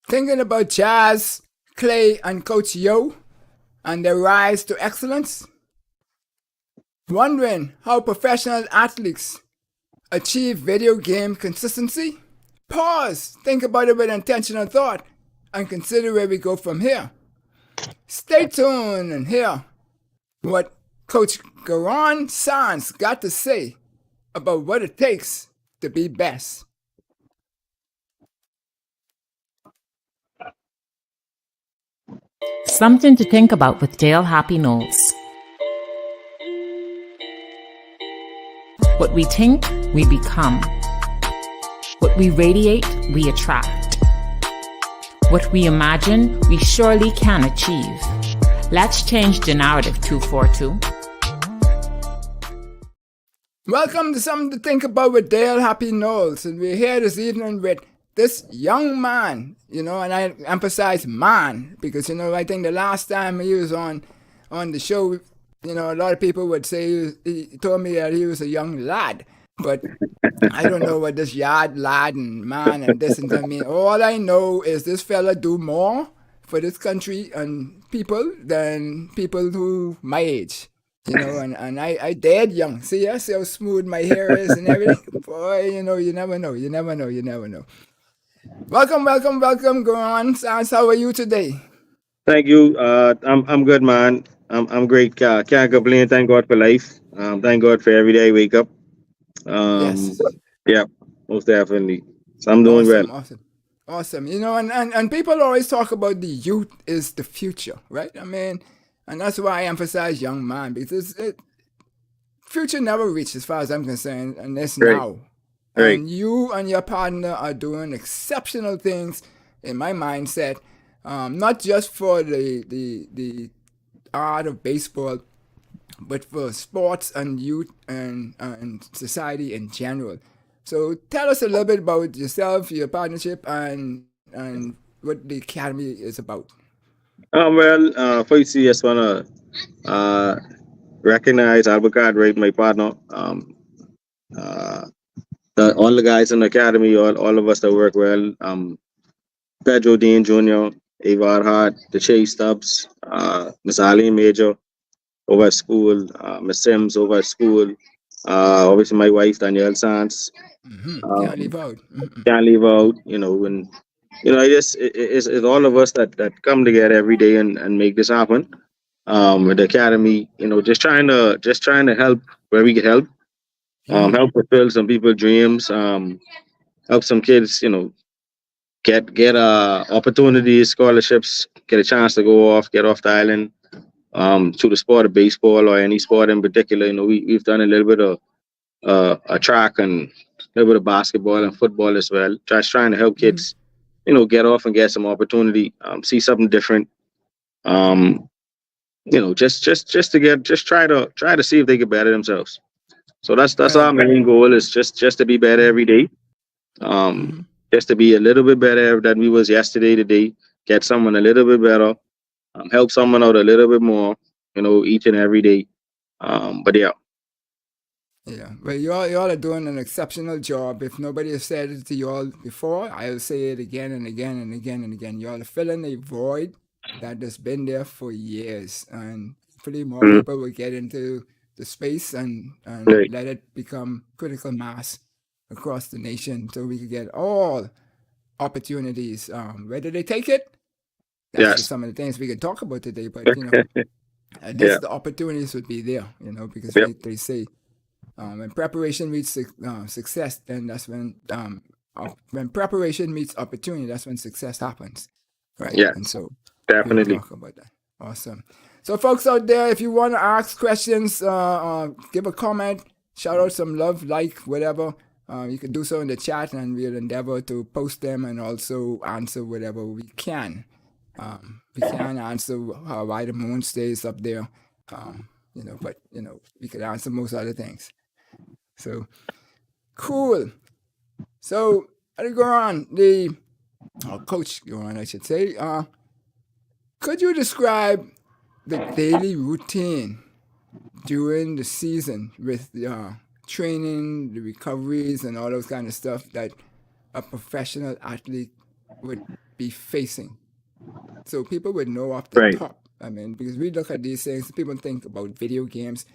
Thinking about Jazz, Klay, and Coach Yo and their rise to excellence? Wondering how professional athletes achieve video game consistency? Pause, think about it with intentional thought, and consider where we go from here. Stay tuned and hear what Coach Geron Sands got to say about what it takes to be best. Something to think about with Dale Happy Knowles. What we think, we become. What we radiate, we attract. What we imagine, we surely can achieve. Let's change the narrative 242. Welcome to Something to Think About with Dale Happy Knowles, and we're here this evening with this young man, and I emphasize man, because, I think the last time he was on the show, a lot of people would say, he told me that he was a young lad, but I don't know what this lad and man and this and that mean. All I know is this fella do more for this country and people than people who my age. And I dead young. See how smooth my hair is and everything? Boy, you never know. Welcome, Geron Sands. How are you today? Thank you. I'm good, man. I'm great. Can't complain. Thank God for life. Thank God for every day I wake up. Yes. Yeah, most definitely. So I'm doing well. Awesome. And people always talk about the youth is the future, right? I mean, and that's why I emphasize young man, because future never reached as far as I'm concerned, and it's Right. now. Right. And you and your partner are doing exceptional things in my mindset, not just for the art of baseball, but for sports and youth and society in general. So tell us a little bit about yourself, your partnership, and what the academy is about. First, I just want to recognize Abou, right, my partner. Uh, all the guys in the academy, all of us that work well. Pedro Dean Jr., Avar Hart, the Chase Stubbs, Miss Eileen Major over at school, Miss Sims over at school. Obviously, my wife, Danielle Sands. Can't leave out. Can't leave out, and it's all of us that come together every day and make this happen. With the academy, just trying to help where we can help, help fulfill some people's dreams, help some kids, get opportunities, scholarships, get a chance to go off, get off the island, to the sport of baseball or any sport in particular. We've done a little bit of a track and a little bit of basketball and football as well. Just trying to help kids, get off and get some opportunity, see something different. Just try to see if they can better themselves. So that's Right. our main goal, is just to be better every day. Just to be a little bit better than we was yesterday, today. Get someone a little bit better, help someone out a little bit more, each and every day. But yeah. Yeah, well, y'all are doing an exceptional job. If nobody has said it to y'all before, I'll say it again and again and again and again. Y'all are filling a void that has been there for years, and hopefully more Mhm. people will get into the space and Right. let it become critical mass across the nation, so we can get all opportunities. Whether they take it, that's just Yes. some of the things we can talk about today. But at least Yeah. the opportunities would be there. Because Yep. they say. When preparation meets success, then that's when preparation meets opportunity, that's when success happens, right? Yes. And so we'll Definitely. talk about that. Awesome. So, folks out there, if you want to ask questions, give a comment, shout out some love, like, whatever, you can do so in the chat, and we'll endeavor to post them and also answer whatever we can. We can answer why the moon stays up there, but we can answer most other things. So cool. So Coach Geron, I should say. Could you describe the daily routine during the season with training, the recoveries, and all those kind of stuff that a professional athlete would be facing, so people would know off the Right. top. I mean, because we look at these things, people think about video games,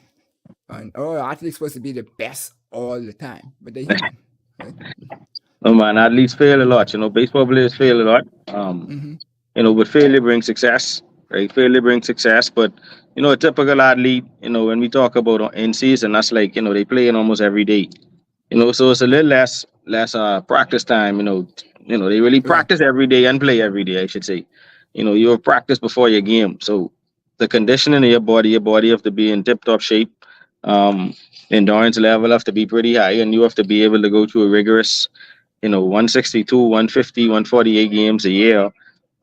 and athletes supposed to be the best all the time, but they're human, right? No man, athletes fail a lot. Baseball players fail a lot. Mm-hmm. But failure brings success, right? Failure brings success. But a typical athlete, when we talk about in season, that's like they play in almost every day. So it's a little less practice time. They really Right. practice every day and play every day, I should say. You have practice before your game, so the conditioning of your body have to be in tip top shape. Um, Endurance level have to be pretty high, and you have to be able to go through a rigorous 162, 150, 148 games a year.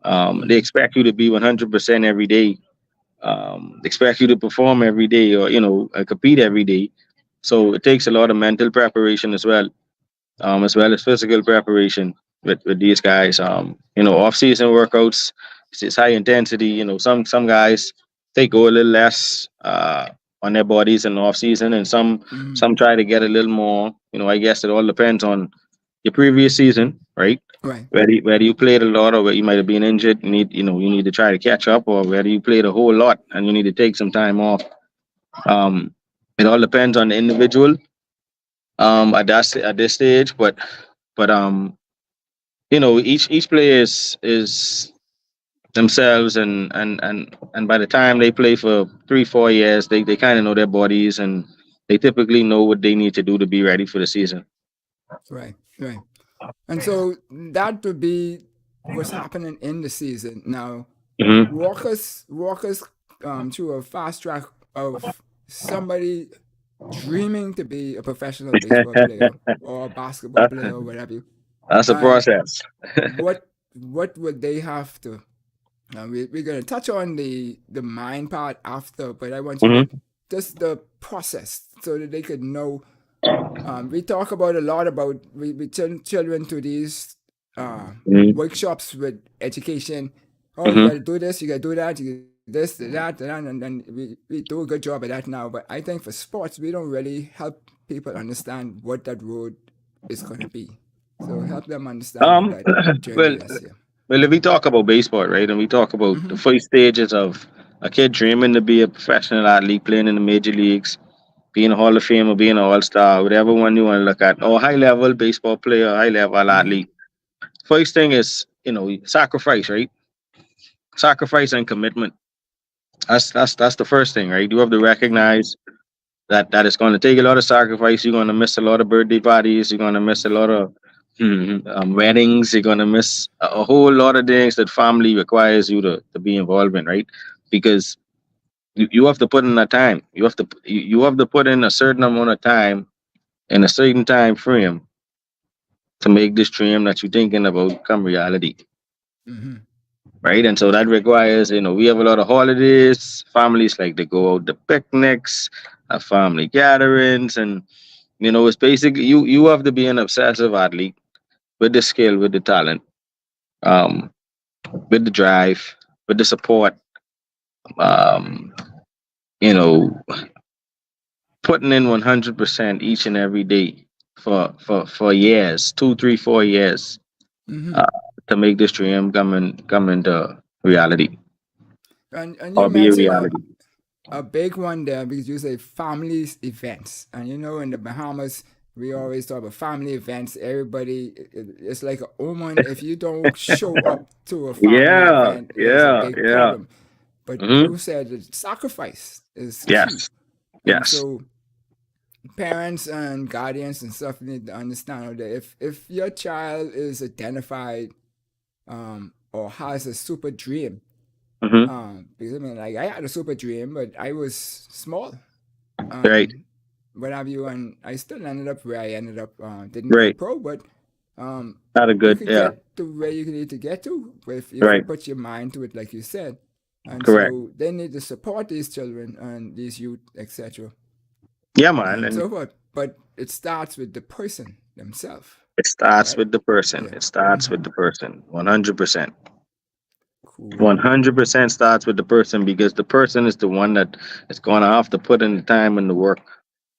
They Mm-hmm. expect you to be 100% every day. They expect you to perform every day, or compete every day. So it takes a lot of mental preparation as well as physical preparation with these guys. Off season workouts, it's high intensity. Some guys they go a little less on their bodies in off season, and Mm-hmm. some try to get a little more. I guess it all depends on your previous season, right? Right. Whether you played a lot or whether you might have been injured, you need to try to catch up, or whether you played a whole lot and you need to take some time off. Um, it all depends on the individual at this stage, but each player is themselves, and by the time they play for 3 4 years, they kind of know their bodies, and they typically know what they need to do to be ready for the season. Right. Right. And so that would be what's happening in the season now. Hmm. Walk us through a fast track of somebody dreaming to be a professional baseball player or a basketball player or whatever. That's a And process. what would they have to? We're gonna touch on the mind part after, but I want you to Hmm. just the process so that they could know. We talk about a lot about we turn children to these Hmm. workshops with education. Oh, you got Hmm. to do this, you got to do that, you this, that, and we do a good job of that now. But I think for sports, we don't really help people understand what that road is going to be. So help them understand what Um, that journey well, is. Yeah. if we talk about baseball, right, and we talk about the Mm-hmm. first stages of a kid dreaming to be a professional athlete, playing in the major leagues, being a Hall of Fame or being an All Star, whatever one you want to look at, or high level baseball player, high level Mm-hmm. athlete. First thing is, sacrifice, right? Sacrifice and commitment. That's the first thing, right? You have to Mm-hmm. recognize that it's going to take a lot of sacrifice. You're going to miss a lot of birthday parties. You're going to miss a lot of weddings. You're going to miss a whole lot of things that family requires you to be involved in, right? Because you have to put in that time. You have to put in a certain amount of time in a certain time frame to make this dream that you're thinking about come reality, Mm-hmm. right? And so that requires, we have a lot of holidays. Families like to go out to picnics, family gatherings, and it's basically you have to be an obsessive athlete with the skill, with the talent, um, with the drive, with the support. Um, you know, Putting in 100% each and every day for years, 2 3 4 years, Mm-hmm. uh, to make this dream come into reality And you or be a mentioned reality. a big one there because you say families events, and in the Bahamas we always talk about family events. Everybody, it's like a omen. If you don't show up to a family Yeah, event, there's a yeah, big yeah. problem. But Hmm. you said that sacrifice is key, Yes, and yes. so parents and guardians and stuff need to understand that if your child is identified or has a super dream. Hmm. Because I mean, like I had a super dream, but I was small. Right, What have you? And I still ended up where I ended up. Didn't go right. pro, but um, Not a you good, could yeah. get to where you need to get to if you Right, put your mind to it, like you said. And correct. so they need to support these children and these youth, etc. Yeah, man. and And so forth. But it starts with the person themselves, it starts right? with the person. Yeah. It starts Mm-hmm. with the person. 100%. Cool. 100% starts with the person, because the person is the one that is going to have to put in the time and the work.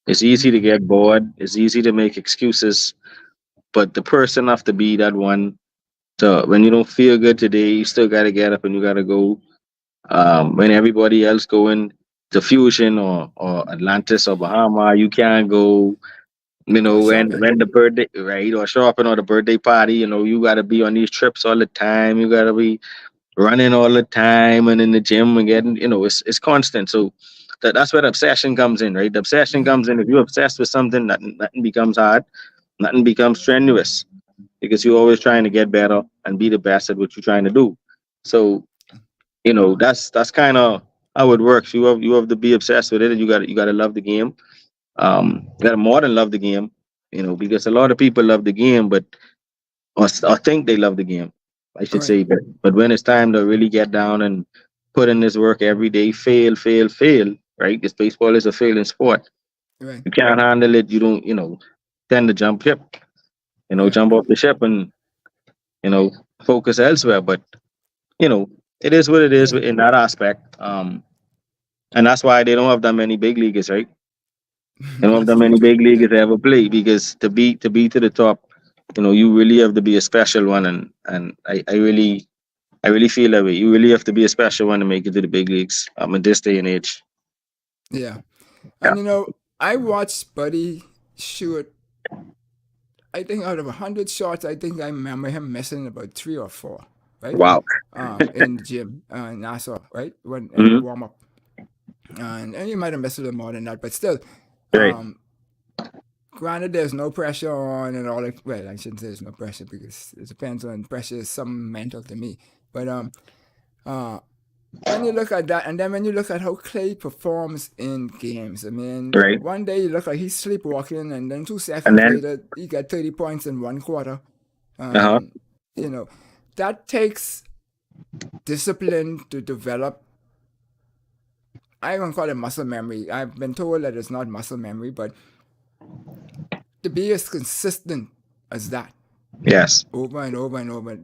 It's easy to Mm-hmm. get bored. It's easy to make excuses, but the person have to be that one So when you don't feel good today, you still gotta get up and you gotta go. When everybody else going to Fusion or Atlantis or Bahama, you can't go. You know, Go shopping. when the birthday, right, or shopping or the birthday party, you know, you gotta be on these trips all the time. You gotta be running all the time and in the gym and getting, you know, it's constant. So that's where the obsession comes in, right? The obsession Hmm. comes in. If you're obsessed with something, nothing becomes hard, nothing becomes strenuous because you're always trying to get better and be the best at what you're trying to do. So, you know, that's kind of how it works. You have to be obsessed with it, and you got to love the game. You got to more than love the game, you know, because a lot of people love the game, but or think they love the game, I should Right, say. But when it's time to really get down and put in this work every day, fail, right? This baseball is a failing sport. right, You can't handle it. You don't, you know, tend to jump ship, you know, right, jump off the ship and, you know, focus elsewhere. But, you know, it is what it is right. in that aspect. And that's why they don't have that many big leaguers, right? They don't have That's that very many true. big Yeah, leaguers ever play because to be to the top, you know, you really have to be a special one. And I really feel that way. You really have to be a special one to make it to the big leagues in this day and age. yeah. Yeah. And I watched Buddy shoot. I think out of 100 shots, I think I remember him missing about three or four, right? Wow. In the gym in Nassau, right? When in the Hmm. warm up, and you might have missed a little more than that, but still, Right. um, granted, there's no pressure on and all that. Well, I shouldn't say there's no pressure because it depends on pressure is some mental to me. But uh, when you look at that, and then when you look at how Clay performs in games, I mean, Right. one day you look like he's sleepwalking, and then two And seconds then, later he got 30 points in one quarter. uh huh. And you know, that takes discipline to develop. I don't call it muscle memory. I've been told that it's not muscle memory, but to be as consistent as that Yes. over and over and over.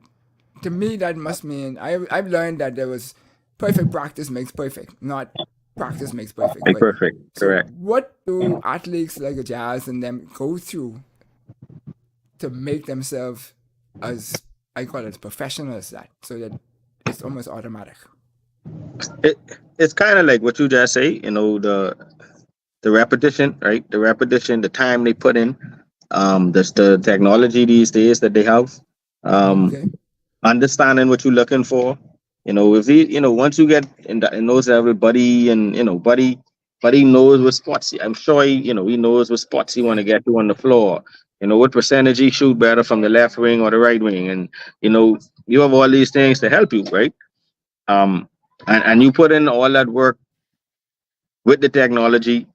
To me, that must mean I've learned that there was perfect practice makes perfect, not practice makes perfect. Like But perfect. so, Correct. what do athletes like a Jazz and them go through to make themselves as I call it professional as that, so that it's almost automatic? It it's kind of like what you just say. You know, the repetition, right? The repetition, the time they put in. The technology these days that they have. Um, Okay. Understanding what you're looking for. You know, if he, you know, once you get in those everybody and you know, buddy knows what spots. I'm sure he knows what spots he want to get to on the floor. You know, what percentage he shoot better from the left wing or the right wing, and you know, you have all these things to help you, right? Um, and you put in all that work with the technology.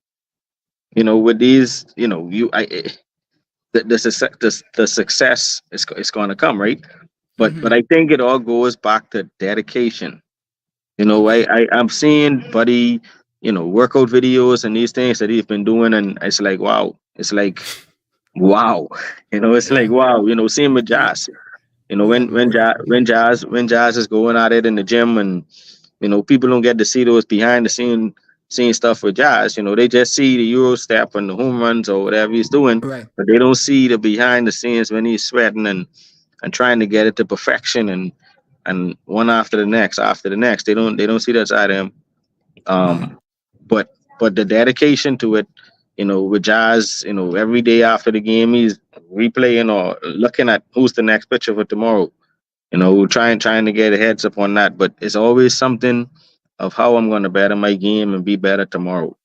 You know, with these, you know, the success is going to come, right? But Mm-hmm. I think it all goes back to dedication. You know, Okay. I'm seeing Buddy, you know, workout videos and these things that he's been doing, and it's like wow, it's like wow, you know, it's like Yeah. wow, you know, same with He Jazz. You know, he's a when model. Jazz when Jazz when Jazz is going at it in the gym, and you know, people don't get to see those behind the scene stuff with Jazz. You know, they just see the Euro step and the home runs or whatever he's doing, Right. but they don't see the behind the scenes when he's sweating and trying to get it to perfection and one after the next. They don't see that side of him. Mm. Um, but the dedication to it, you know, with Jazz, you know, every day after the game he's replaying or looking at who's the next pitcher for tomorrow. You know, trying to get a heads up on that. But it's always something of how I'm going to better my game and be better tomorrow.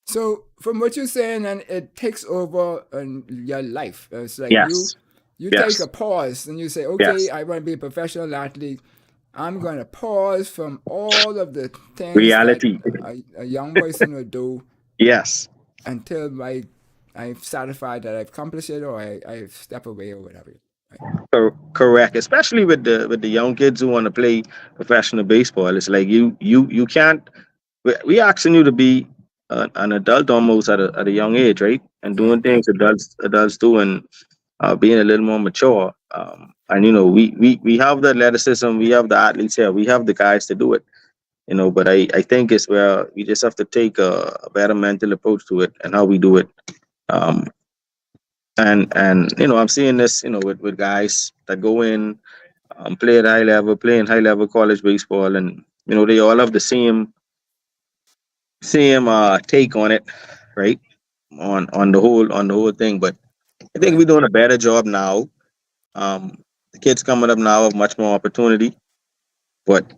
So from what you're saying, and it takes over in your life. It's like you Yes, you take a yes, pause and you say, okay, yes. I want to be a professional athlete. I'm going to pause from all of the things that Reality. a young person would do Yes. until I'm satisfied that I've accomplished it or I step away or whatever. Right. Correct, especially with the young kids who want to play professional baseball. It's like you can't. We asking you to be an adult almost at a young age, right? And Right. doing things adults do, and being a little more mature. And you know, we have the athleticism, we have the athletes here, we have the guys to do it. You know, but I think it's where we just have to take a better mental approach to it and how we do it. Um, And I'm seeing this, with guys that go in, play at high level, playing high level college baseball, and they all have the same take on it, right? On the whole thing. But I think Right. we're doing a better job now. The kids coming up now have much more opportunity, but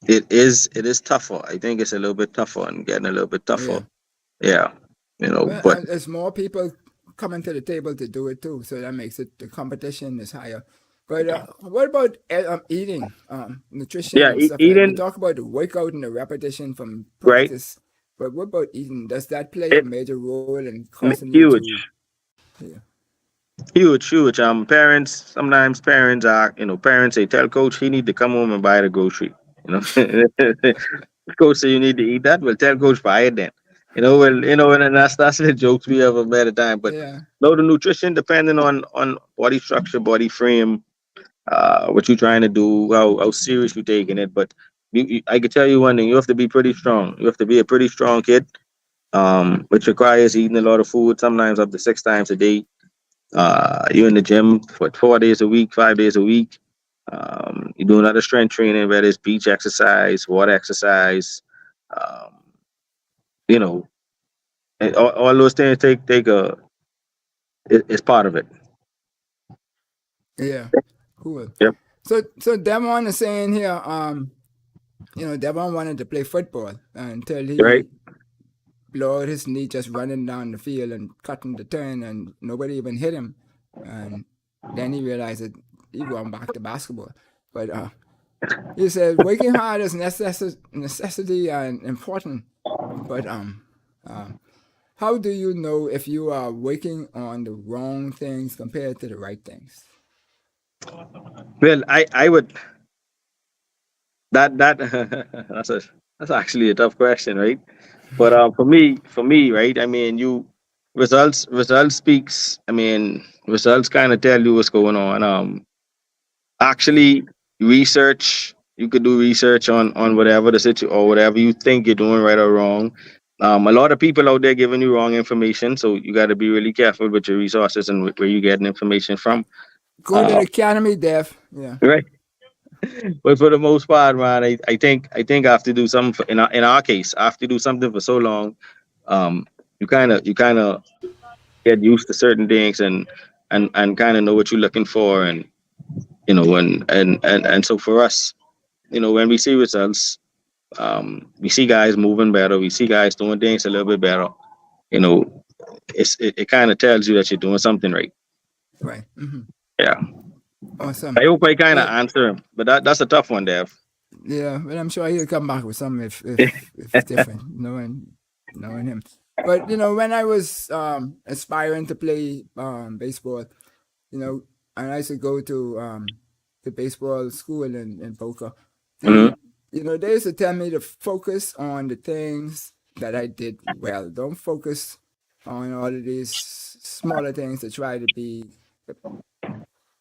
it is tougher. I think it's a little bit tougher and getting a little bit tougher. Yeah. Yeah, Well, but and there's more people coming to the table to do it too, so that makes it the competition is higher. But what about eating, nutrition yeah, and stuff like that? We eating, talk about the workout and the repetition from right? practice, but what about eating? Does that play a It major role in causing you to? huge, Yeah. huge. Parents, sometimes parents say, tell coach he need to come home and buy the grocery. You know, coach say you need to eat that. Well, tell coach buy it then. And that's the jokes we have at a time. But Yeah. no, the nutrition depending on body structure, body frame, what you're trying to do, how serious you're taking it. But I can tell you one thing: you have to be pretty strong. You have to be a pretty strong kid, which requires eating a lot of food, sometimes up to 6 times a day. You're in the gym for 4 days a week, 5 days a week. You're doing other strength training, whether it's beach exercise, water exercise. Um, you know, and all those things take it's part of it. Yeah. Cool. Yep. So Devon is saying here, Devon wanted to play football until Right. he blowed his knee just running down the field and cutting the turn, and nobody even hit him. And then he realized that he went back to basketball. But he said working hard is necessity and important. But how do you know if you are working on the wrong things compared to the right things? Well, I would that that's actually a tough question, right? But for me, right? I mean, you results speaks. I mean, results kind of tell you what's going on. Actually, research. You could do research on whatever the situation or whatever you think you're doing right or wrong. A lot of people out there giving you wrong information, so you got to be really careful with your resources and where you getting information from. Go to Uh, the academy, Dev. Yeah. right. But for the most part, man, I think I have to do something in our case. I have to do something for so long. You kind of get used to certain things and kind of know what you're looking for, and so for us, when we see results, we see guys moving better, we see guys doing things a little bit better. You know, it kind of tells you that you're doing something right. Right. Yeah. Awesome. I hope I kind of Well, answer him, but that's a tough one, Dev. yeah, but I'm sure he'll come back with something if it's different, knowing him. But when I was aspiring to play baseball, you know, and I used to go to the baseball school in Boca. Hmm. They used to tell me to focus on the things that I did well. Don't focus on all of these smaller things to try to be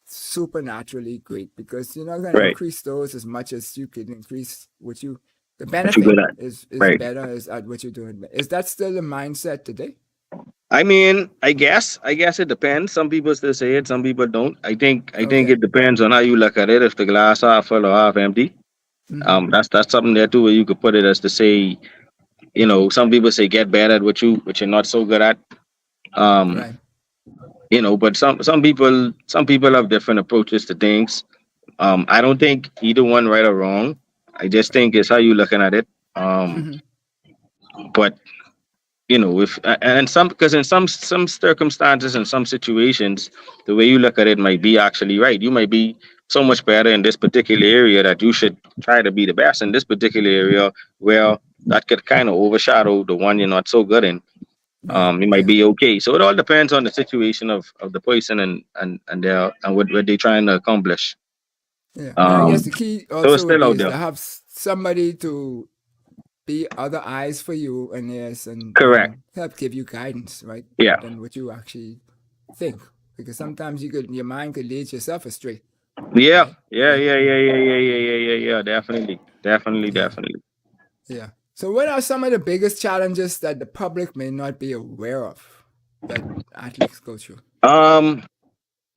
supernaturally great, because you're not going to Right. increase those as much as you can increase what you. The What you benefit good at? is Right. better is at what you're doing. Is that still the mindset today? I mean, I guess it depends. Some people still say it, some people don't. I think Okay. it depends on how you look at it. If the glass half full or half empty, Hmm. that's something there too where you could put it as to say, some people say get better at what you're not so good at. Um, Right. but some people have different approaches to things. I don't think either one right or wrong. I just think it's how you looking at it. Um, Hmm. but if and some because in some circumstances and some situations, the way you look at it might be actually right. You might be so much better in this particular area that you should try to be the best in this particular area, where that could kind of overshadow the one you're not so good in. Right. You might Yeah. be okay. So it all depends on the situation of the person and what they're trying to accomplish. Yeah. And I guess um the key so it's also would still be out is there. to have somebody to be other eyes for you, and yes, and Correct. help give you guidance, right? Yeah. Than what you actually think, because sometimes your mind could lead yourself astray, Yeah. right? Yeah. Yeah. Yeah. Yeah. Yeah. Yeah. Yeah. Yeah. Yeah. Yeah. Definitely. Definitely. Yeah. Definitely. Yeah. So, what are some of the biggest challenges that the public may not be aware of that athletes go through? Um,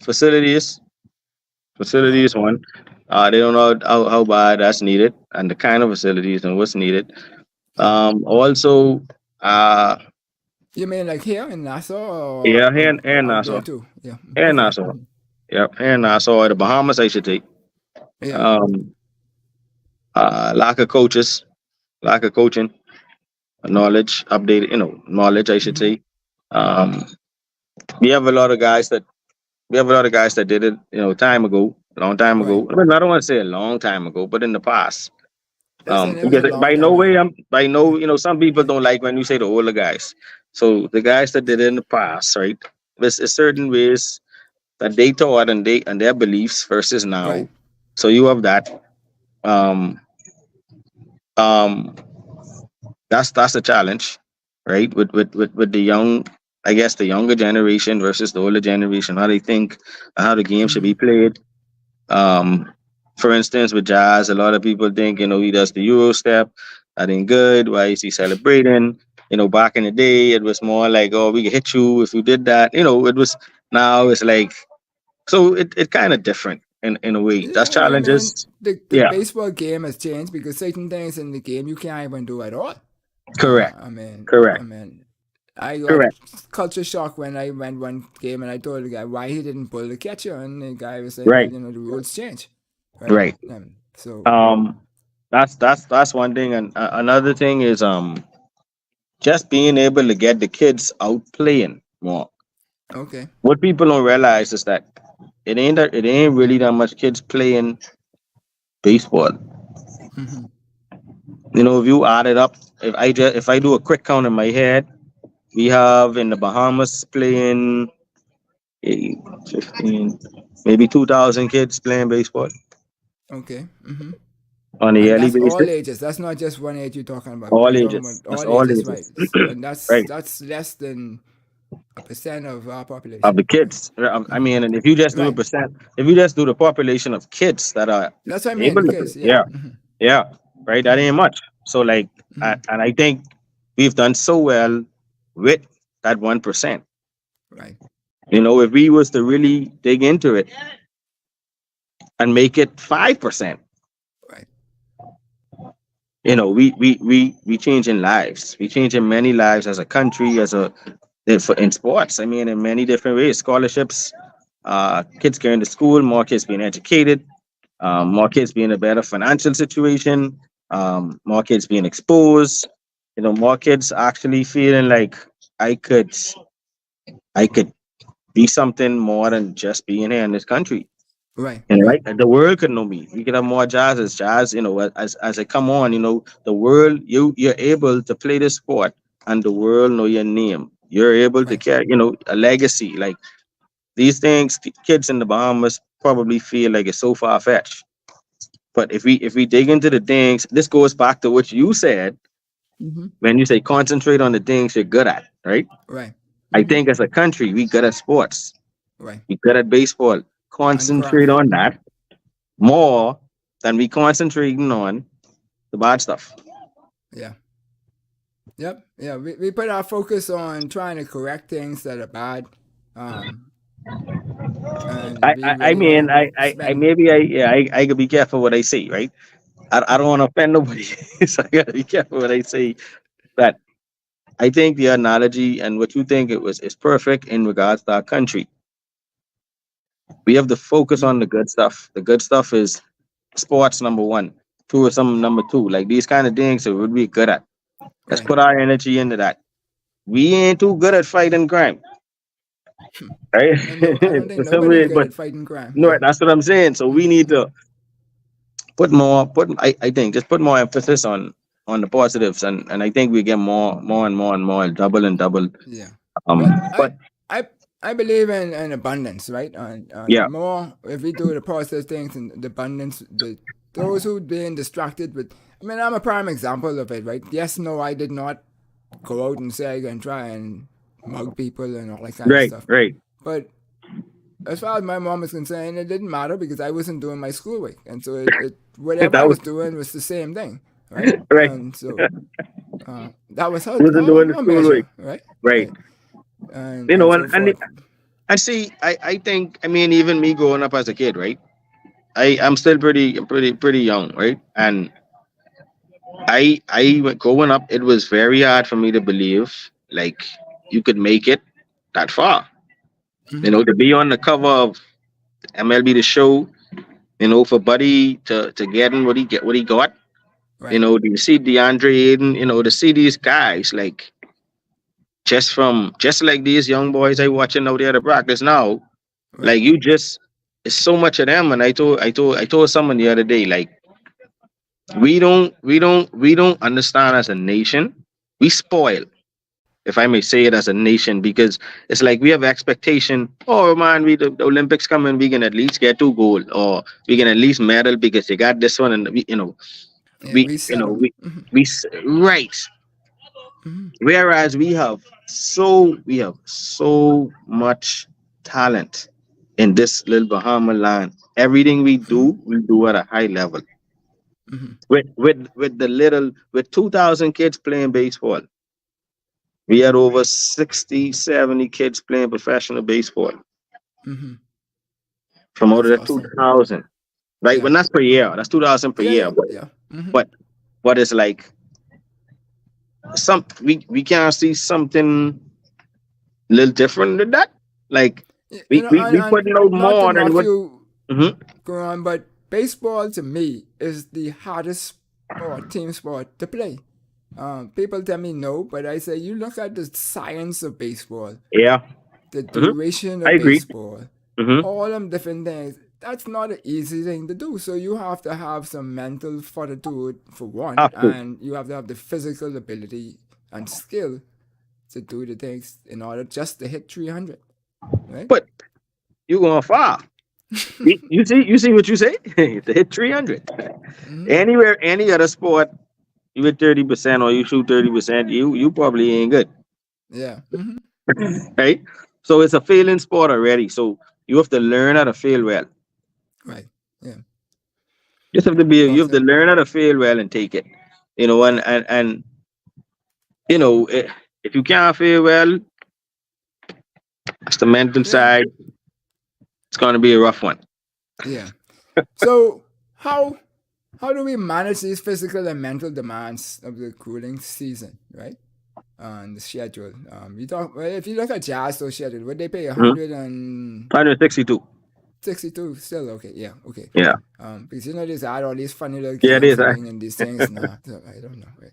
facilities, Uh-huh. facilities one. They don't know how bad that's needed and the kind of facilities and what's needed. Uh-huh. Also, uh, You mean like here in Nassau yeah, or and out there Nassau, too? Yeah. and Okay. Nassau, yep, and Nassau, or the Bahamas, I should take. Yeah. Um, lack of coaches, lack of coaching, knowledge, updated, knowledge, I should Mm-hmm. say. Um, we have a lot of guys that we have a lot of guys that did it, time ago, long time Right. ago. I mean, I don't want to say a long time ago, but in the past. Listen, it was Because a long by no time way, ago. some people don't like when you say the older guys. So the guys that did it in the past, right? There's certain ways that they taught and their beliefs versus Right. now. So you have that. Um, um, that's a challenge, right? With the young, I guess the younger generation versus the older generation, how they think, how the game should Mm-hmm. be played. Um, for instance, with Jazz, a lot of people think, he does the Euro step. That ain't good. Why is he celebrating? Back in the day, it was more like, oh, we can hit you if you did that. It was, now it's like, so it kind of different in a way. That's Yeah, I mean, challenges. the Yeah, baseball game has changed because certain things in the game you can't even do at all. correct, I mean, correct, I got correct. culture shock when I went one game and I told the guy why he didn't pull the catcher, and the guy was saying, "Well, Right, the rules change, right?" right. So Um, that's one thing, and another thing is just being able to get the kids out playing more. okay, What people don't realize is that it ain't really that much kids playing baseball. hmm If you add it up, if I do a quick count in my head, we have in the Bahamas playing 8, 15, maybe 2,000 kids playing baseball okay, on a and yearly that's all basis. ages. That's not just one age you're talking about. All You're talking ages. about That's all all ages, right? ages. And that's Right. that's less than a percent of our Of population, the right? kids. I mean, and if you just do a Right. percent, if you just do the population of kids that are That's what I mean. able The to play, kids, yeah. yeah, yeah, right, that ain't much. So like, and I think we've done so well with that 1%. Right. If we was to really dig into it and make it 5%, Right. we changing lives. We changing many lives as a country, in sports. I mean, in many different ways, scholarships, kids going to school, more kids being educated, more kids being in a better financial situation, more kids being exposed. More kids actually feeling like I could, I could be something more than just being here in this country. Right. And Right. right, and the world could know me. We could have more jazz. As I come on, the world, you're able to play this sport, and the world know your name. You're able to Right. carry, a legacy. Like these things, the kids in the Bahamas probably feel like it's so far fetched. But if we dig into the things, this goes back to what you said Mm-hmm. when you say concentrate on the things you're good at, right? Right. I Mm-hmm. think as a country, we good at sports. Right. We good at baseball. And Concentrate craft. on that more than we concentrating on the bad stuff. Yeah. Yep. Yeah. We put our focus on trying to correct things that are bad. Um, and I, we I, I really mean, don't I spend. maybe I could be careful what I say, right? I don't want to offend nobody, so I gotta be careful what I say. But I think the analogy and what you think it was is perfect in regards to our country. We have to focus Mm, on the good stuff. The good stuff is sports number one, tourism number two. Like these kind of things that we're good at. Let's right. put our energy into that. We ain't too good at fighting crime, right? And no, I don't think For some nobody's reason, good but at fighting crime. no, Yeah. that's what I'm saying. So we need Mm-hmm. to I think just put more emphasis on the positives, and I think we get more, double and double. Yeah. Well, I But I I believe in abundance, right? yeah, More if we do the process things and the abundance, those who being distracted with. I mean, I'm a prime example of it, right? Yes, no, I did not go out and say I'm gonna try and mug people and all that kind of right, stuff. right. But as far as my mom is concerned, it didn't matter because I wasn't doing my schoolwork, and so whatever I That was was doing was the same thing, right? right. And so that was Wasn't doing the her school week, measure, right? right? Right. And You and know, so and forth. I see. I think. I mean, even me growing up as a kid, right? I'm still pretty young, right? And growing up, it was very hard for me to believe like you could make it that far. You Mm-hmm. know, to be on the cover of MLB The Show. You know, for Buddy to get in what he got. You Right. know, to see DeAndre Aiden. You know, to see these guys like just like these young boys I watching out there to practice now. Like Right. you just, it's so much of them. And I told someone the other day, like we don't understand as a nation. We spoil, if I may say it, as a nation, because it's like we have expectation. Oh man, the Olympics coming, we can at least get 2 gold, or we can at least medal because they got this one, and Yeah, we settle. Mm-hmm. right. Mm-hmm. Whereas we have so much talent in this little Bahama land. Everything we do at a high level. Mm-hmm. With 2,000 kids playing baseball, we had over 60, 70 kids playing professional baseball Mm-hmm. from out of That's the awesome. 2,000. Right, Yeah. when that's per year, that's 2,000 per Yeah. year. Yeah. Yeah. Mm-hmm. But but it's like we can't see something a little different than that. Like You know, we and putting out not to more than knock what. you Mhm. go on, but baseball to me is the hardest sport, team sport to play. People tell me no, but I say you look at the science of baseball, Yeah. the Mhm. duration I of agree. baseball, Mhm. all them different things. That's not an easy thing to do. So you have to have some mental fortitude for one, Have to. and you have to have the physical ability and skill to do the things in order just to hit 300, right? But you going far. You see what you say? To hit 300. Mm-hmm. Anywhere, any other sport, you hit 30% or you shoot 30%, you probably ain't good, Yeah. Mm-hmm. right? So it's a failing sport already. So you have to learn how to fail well. Right. Yeah. You have to Boxing. learn how to fail well and take it. You know, and you know, if you can't fail well, it's the mental Yeah. side. It's going to be a rough one. Yeah. So how do we manage these physical and mental demands of the cooling season, right? On the schedule. You talk well, if you look at Jazz or schedule, would they pay Mhm. 162? 162. Still okay, yeah, okay. Yeah. Because you know these add all these funny little Yeah, it is. I, canceling and these things. Nah, so I don't know. Right?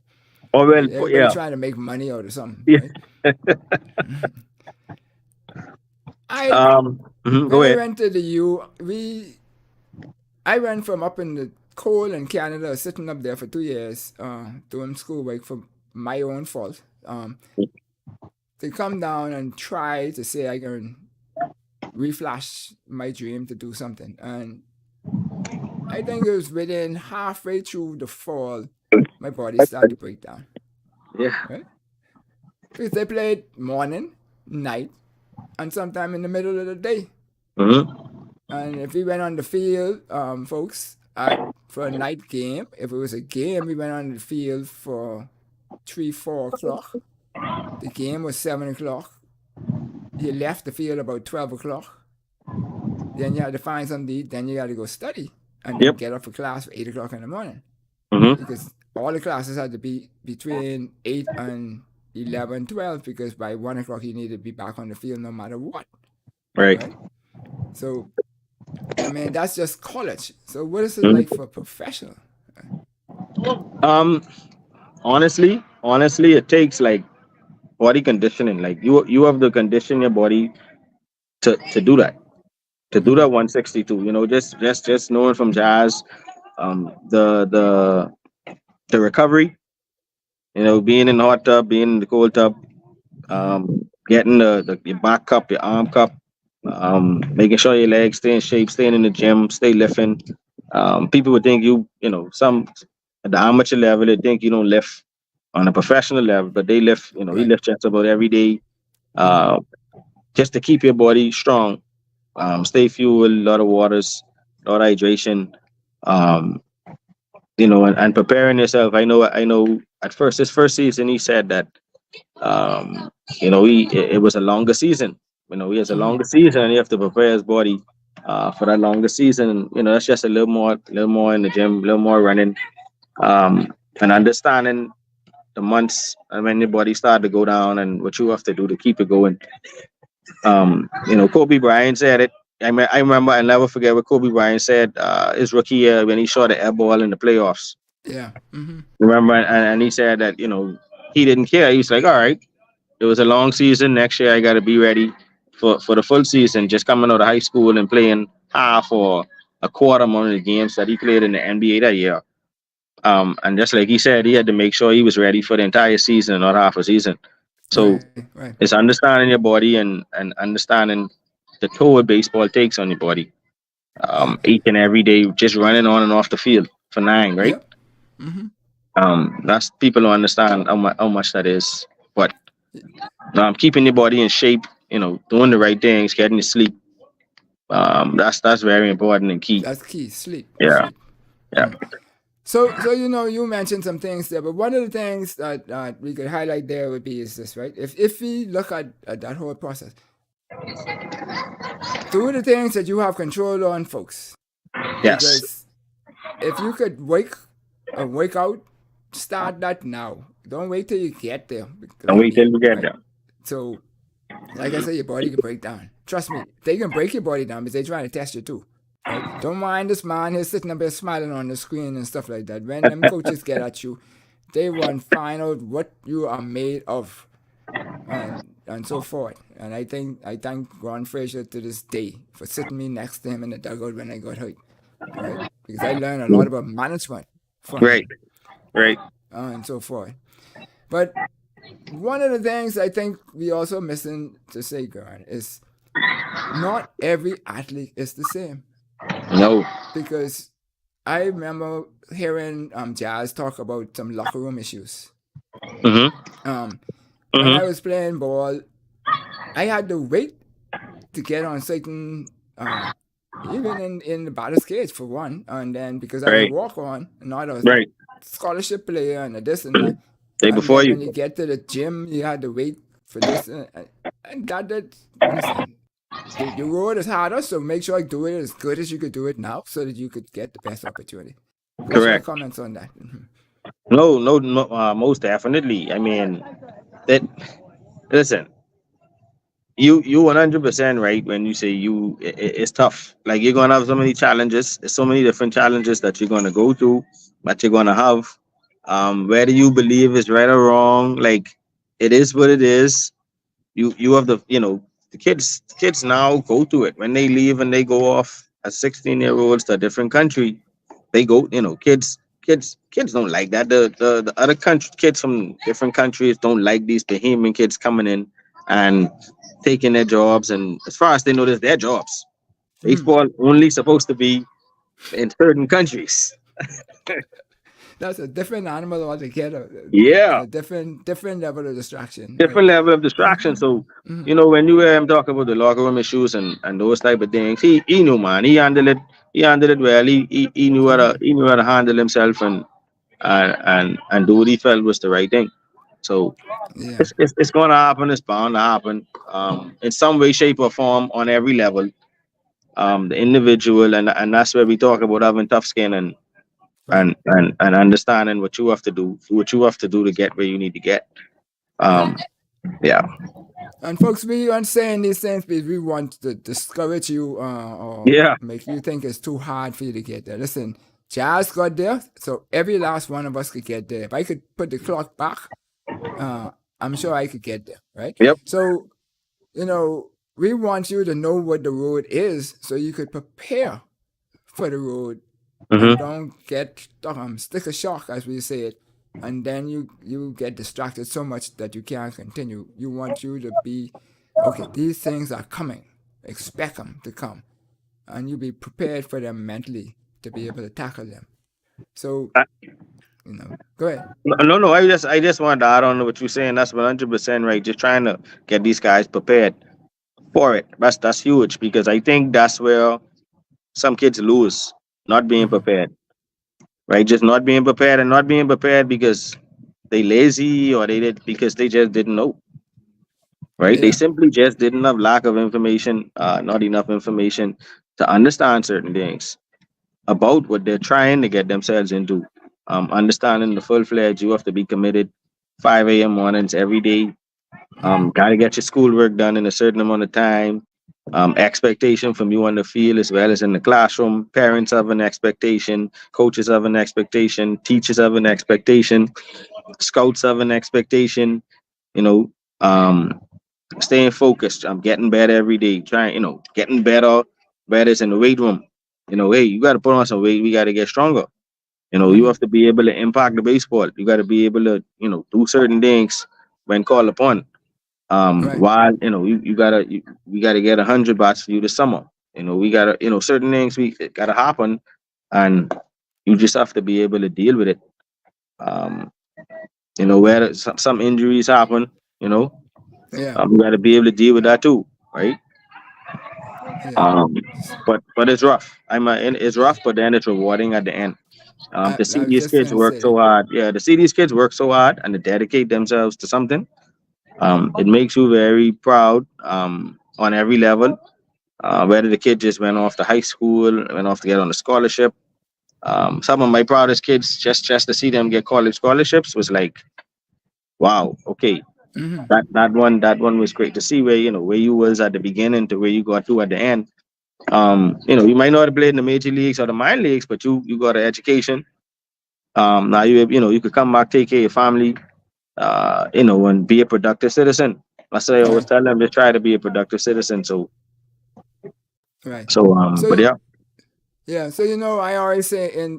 oh well, Everybody yeah. trying to make money out of something, Yeah. right? I Go when I ahead. went to the U, I went from up in the cold in Canada, sitting up there for 2 years, doing schoolwork for my own fault. To come down and try to say I can reflash my dream to do something. And I think it was within halfway through the fall, my body started to break down. Yeah. Right? Because they played morning, night, and sometime in the middle of the day. Mm-hmm. And if we went on the field, folks, for a night game, if it was a game, we went on the field for 3, 4 o'clock. The game was 7 o'clock. You left the field about 12 o'clock. Then you had to find something to eat. Then you got to go study. And then Yep. get up for class for 8 o'clock in the morning. Mm-hmm. Because all the classes had to be between 8 and 11, 12. Because by 1 o'clock, you need to be back on the field no matter what. Right. Right? So, I mean, that's just college. So, what is it Mhm. like for professional? Um. Honestly, it takes like body conditioning. Like you have to condition your body to do that. To do that 162. You know, just knowing from Jazz, the recovery. You know, being in the hot tub, being in the cold tub, getting your back cup, your arm cup, making sure your legs stay in shape, staying in the gym, stay lifting. People would think you know, some at the amateur level, they think you don't lift on a professional level, but they lift. You know, he Right. lifts just about every day, uh, just to keep your body strong. Stay fueled, a lot of waters, a lot of hydration. Um, you know, and preparing yourself. I know. At first, his first season, he said that you know, it was a longer season. He has a longer season, and he have to prepare his body for that longer season. That's just a little more in the gym, a little more running, and understanding the months and when your body start to go down and what you have to do to keep it going. Kobe Bryant said it. I remember, I never forget what Kobe Bryant said his rookie year when he shot the air ball in the playoffs. Yeah. Remember, and he said that he didn't care. He was like, all right, it was a long season. Next year, I got to be ready for the full season. Just coming out of high school and playing half or a quarter amount of the games that he played in the NBA that year. And just like he said, he had to make sure he was ready for the entire season, not half a season. So Right. it's understanding your body and understanding the toll baseball takes on your body. Each and every day, just running on and off the field for 9, right? Yep. Mm-hmm. That's people don't understand how much that is. But keeping your body in shape, doing the right things, getting to sleep. That's very important and key. That's key. Sleep. Yeah. Sleep. Yeah. So you mentioned some things there, but one of the things that we could highlight there would be is this, right? If we look at that whole process, do the things that you have control on, folks. Yes. Because if you could wake out, start that now. Don't wait till you get there. Don't wait till you get there. So, like I said, your body can break down. Trust me, they can break your body down because they're trying to test you too. Right? Don't mind this man here sitting up there smiling on the screen and stuff like that. When them coaches get at you, they want to find out what you are made of and so forth. And I thank Ron Frazier to this day for sitting me next to him in the dugout when I got hurt. Right? Because I learned a lot about management from him. Right. And so forth. But one of the things I think we also missing to say, Geron, is not every athlete is the same. No. Because I remember hearing Jazz talk about some locker room issues. Mm-hmm. When I was playing ball, I had to wait to get on certain, even in the batter's cage for one, and then because I was walk on, not a scholarship player and this and that. Day before you. When you get to the gym, you had to wait for this, and that listen. Your road is harder, so make sure you do it as good as you could do it now, so that you could get the best opportunity. What's your comments on that? No, most definitely. I mean, listen, you 100% right when you say it's tough. Like you're gonna have so many challenges. There's so many different challenges that you're gonna go through, that you're gonna have. Whether you believe is right or wrong, like it is what it is. You have the kids now go through it when they leave and they go off as 16-year-olds to a different country. They go, kids don't like that. The other kids from different countries don't like these Bahamian kids coming in and taking their jobs. And as far as they know, their jobs. Baseball only supposed to be in certain countries. That's a different animal altogether. Yeah. A different level of distraction. Different level of distraction. So, when you hear him talk about the locker room issues and those type of things, he knew, man. He handled it well. He knew how to handle himself and do what he felt was the right thing. So it's gonna happen, it's bound to happen. In some way, shape, or form on every level. The individual and that's where we talk about having tough skin and understanding what you have to do to get where you need to get. Yeah. And folks, we aren't saying these things because we want to discourage you or make you think it's too hard for you to get there. Listen, Jazz got there, so every last one of us could get there. If I could put the clock back, I'm sure I could get there, right? Yep. So, we want you to know what the road is so you could prepare for the road. And don't get sticker shock, as we say it, and then you get distracted so much that you can't continue. You want you to be, okay, these things are coming. Expect them to come. And you be prepared for them mentally to be able to tackle them. So, go ahead. No, I just wanted to add on to what you're saying. That's 100% right. Just trying to get these guys prepared for it. That's huge, because I think that's where some kids lose. Not being prepared, right? Just not being prepared, and not being prepared because they lazy or because they just didn't know. right? They Yeah. simply just didn't have lack of information, not enough information to understand certain things about what they're trying to get themselves into. Understanding the full fledged, you have to be committed 5 a.m. mornings every day. Mm-hmm. Got to get your schoolwork done in a certain amount of time. Expectation from you on the field as well as in the classroom. Parents have an expectation, coaches have an expectation, teachers have an expectation, scouts have an expectation. You know, um, staying focused. I'm getting better every day. Trying, getting better. Better is in the weight room. Hey, you got to put on some weight. We got to get stronger. You Mm-hmm. have to be able to impact the baseball. You got to be able to, do certain things when called upon. Right. While we gotta get 100 bats for you this summer. We gotta, certain things we it gotta happen, and you just have to be able to deal with it. Um, where some injuries happen, Yeah. you gotta be able to deal with that too, right? Yeah. Um, but it's rough. It's rough, but then it's rewarding at the end. To see I was these just kids gonna work say. so hard, yeah, to see these kids work so hard and to dedicate themselves to something, it makes you very proud on every level. Whether the kid just went off to high school, went off to get on a scholarship. Some of my proudest kids, just to see them get college scholarships, was like, wow, okay, Mm-hmm. that one was great to see where where you was at the beginning to where you got to at the end. You might not have played in the major leagues or the minor leagues, but you got an education. Now you could come back, take care of your family, and be a productive citizen. That's what I always Right. tell them, just try to be a productive citizen. So Right. so, So but yeah, yeah. So I always say in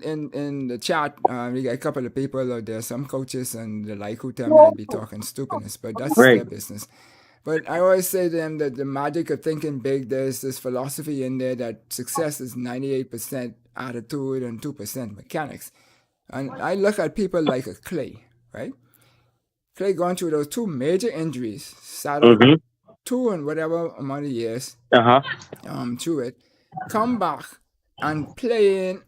the chat, we got a couple of people out there, some coaches and the like who tell me I'd be talking stupidness, but that's right. their business. But I always say to them that the magic of thinking big, there's this philosophy in there that success is 98% attitude and 2% mechanics. And I look at people like a Klay, right? Klay going through those two major injuries, sat out Mm-hmm. 2 and whatever amount of years Uh-huh. through it, come back and playing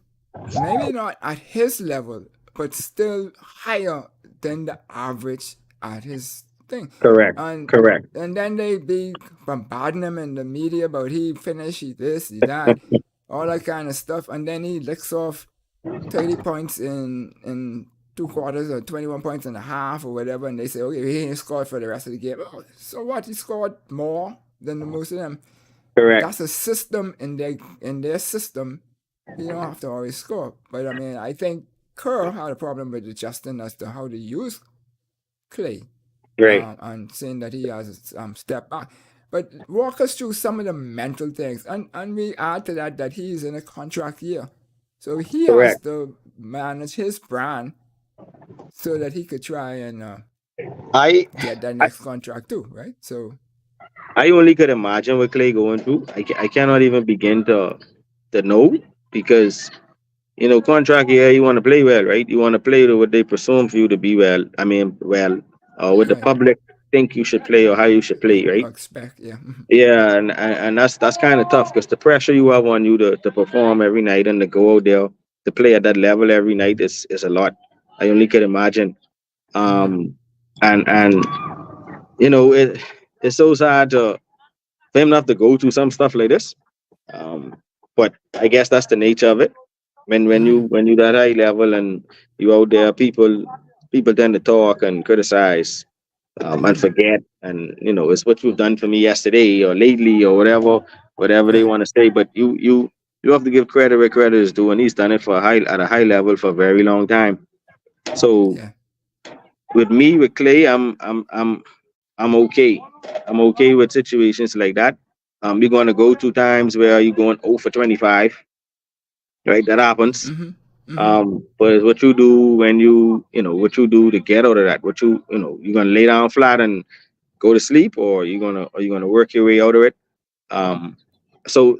maybe not at his level, but still higher than the average at his thing. Correct. And Correct. and then they be bombarding him in the media about he finished, he this, he that, all that kind of stuff. And then he licks off 30 points in 2 quarters or 21 points and a half or whatever. And they say, okay, he ain't scored for the rest of the game. Oh, so what? He scored more than the most of them. Correct. That's a system in their system. You don't have to always score. But I mean, I think Kerr had a problem with adjusting as to how to use Klay Great. and saying that he has stepped back. But walk us through some of the mental things. And we add to that he's in a contract year. So he has Correct. to manage his brand so that he could try and I get that I, next contract too, right? So, I only could imagine what Clay going through. I cannot even begin to know because contract here you want to play well, right? You want to play to what they presume for you to be well. I mean, well, what the right. public think you should play or how you should play, right? Expect, yeah. Yeah, and that's kind of tough because the pressure you have on you to perform every night and to go out there to play at that level every night is a lot. I only could imagine. Mm-hmm. Um, and it's so sad for him not to go through some stuff like this. Um, but I guess that's the nature of it. Mm-hmm. When you that high level and you out there, people tend to talk and criticize and Mm-hmm. forget. And it's what you've done for me yesterday or lately or whatever they Right. want to say. But you have to give credit where credit is due, and he's done it at a high level for a very long time. So Yeah. with me with Clay, I'm okay. I'm okay with situations like that. You're gonna go two times where you're going 0 for 25, right? That happens. Mm-hmm. Mm-hmm. But it's what you do when what you do to get out of that. You're gonna lay down flat and go to sleep, or you're gonna work your way out of it. Um, so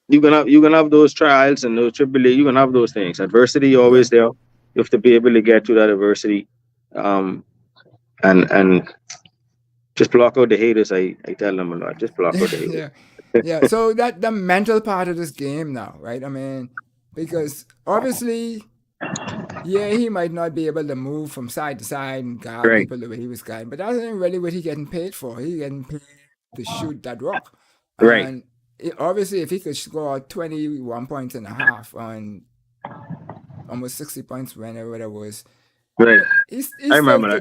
you're gonna have those trials and those tribulations. You're gonna have those things. Adversity always Right. there. You have to be able to get through that adversity. Um, and just block out the haters. I tell them a lot. Just block out the haters. Yeah. Yeah. So that the mental part of this game now, right? I mean, because obviously Yeah, he might not be able to move from side to side and guard Right. people the way he was guarding, but that's not really what he getting paid for. He getting paid to shoot that rock. Right. And obviously, if he could score 21 points and a half on almost 60 points, whenever it was, Right. he I still remember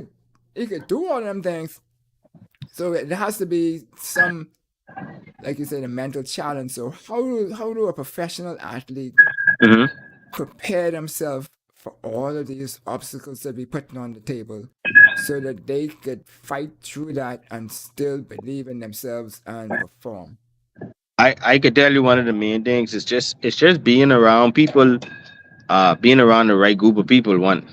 that. could do all them things. So it has to be some, like you said, a mental challenge. So how do a professional athlete Hmm. prepare themselves for all of these obstacles that we putting on the table so that they could fight through that and still believe in themselves and perform? I could tell you one of the main things is just being around people, being around the right group of people. One,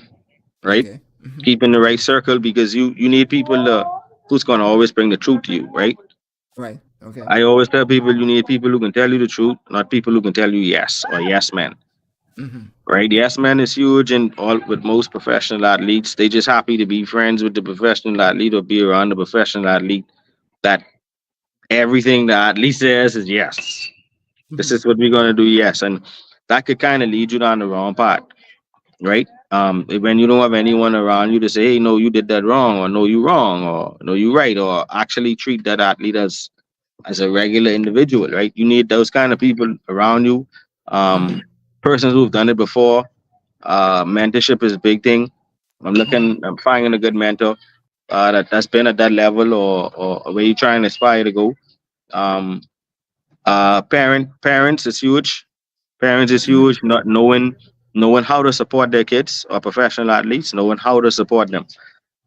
right? Okay. Keeping the right circle because you need people who's gonna always bring the truth to you, right? Right. Okay. I always tell people you need people who can tell you the truth, not people who can tell you yes or yes man. Right? Yes man is huge and all with most professional athletes. They just happy to be friends with the professional athlete or be around the professional athlete that everything the athlete says is yes. This is what we're gonna do, yes. And that could kind of lead you down the wrong path, right? When you don't have anyone around you to say, hey, no, you did that wrong, or no, you wrong, or no, you right, or actually treat that athlete as a regular individual, right? You need those kind of people around you. Um, Persons who've done it before. Mentorship is a big thing. I'm finding a good mentor that's been at that level or where you're trying to aspire to go. Um, parents is huge. Parents is huge. Not knowing how to support their kids or professional athletes, knowing how to support them.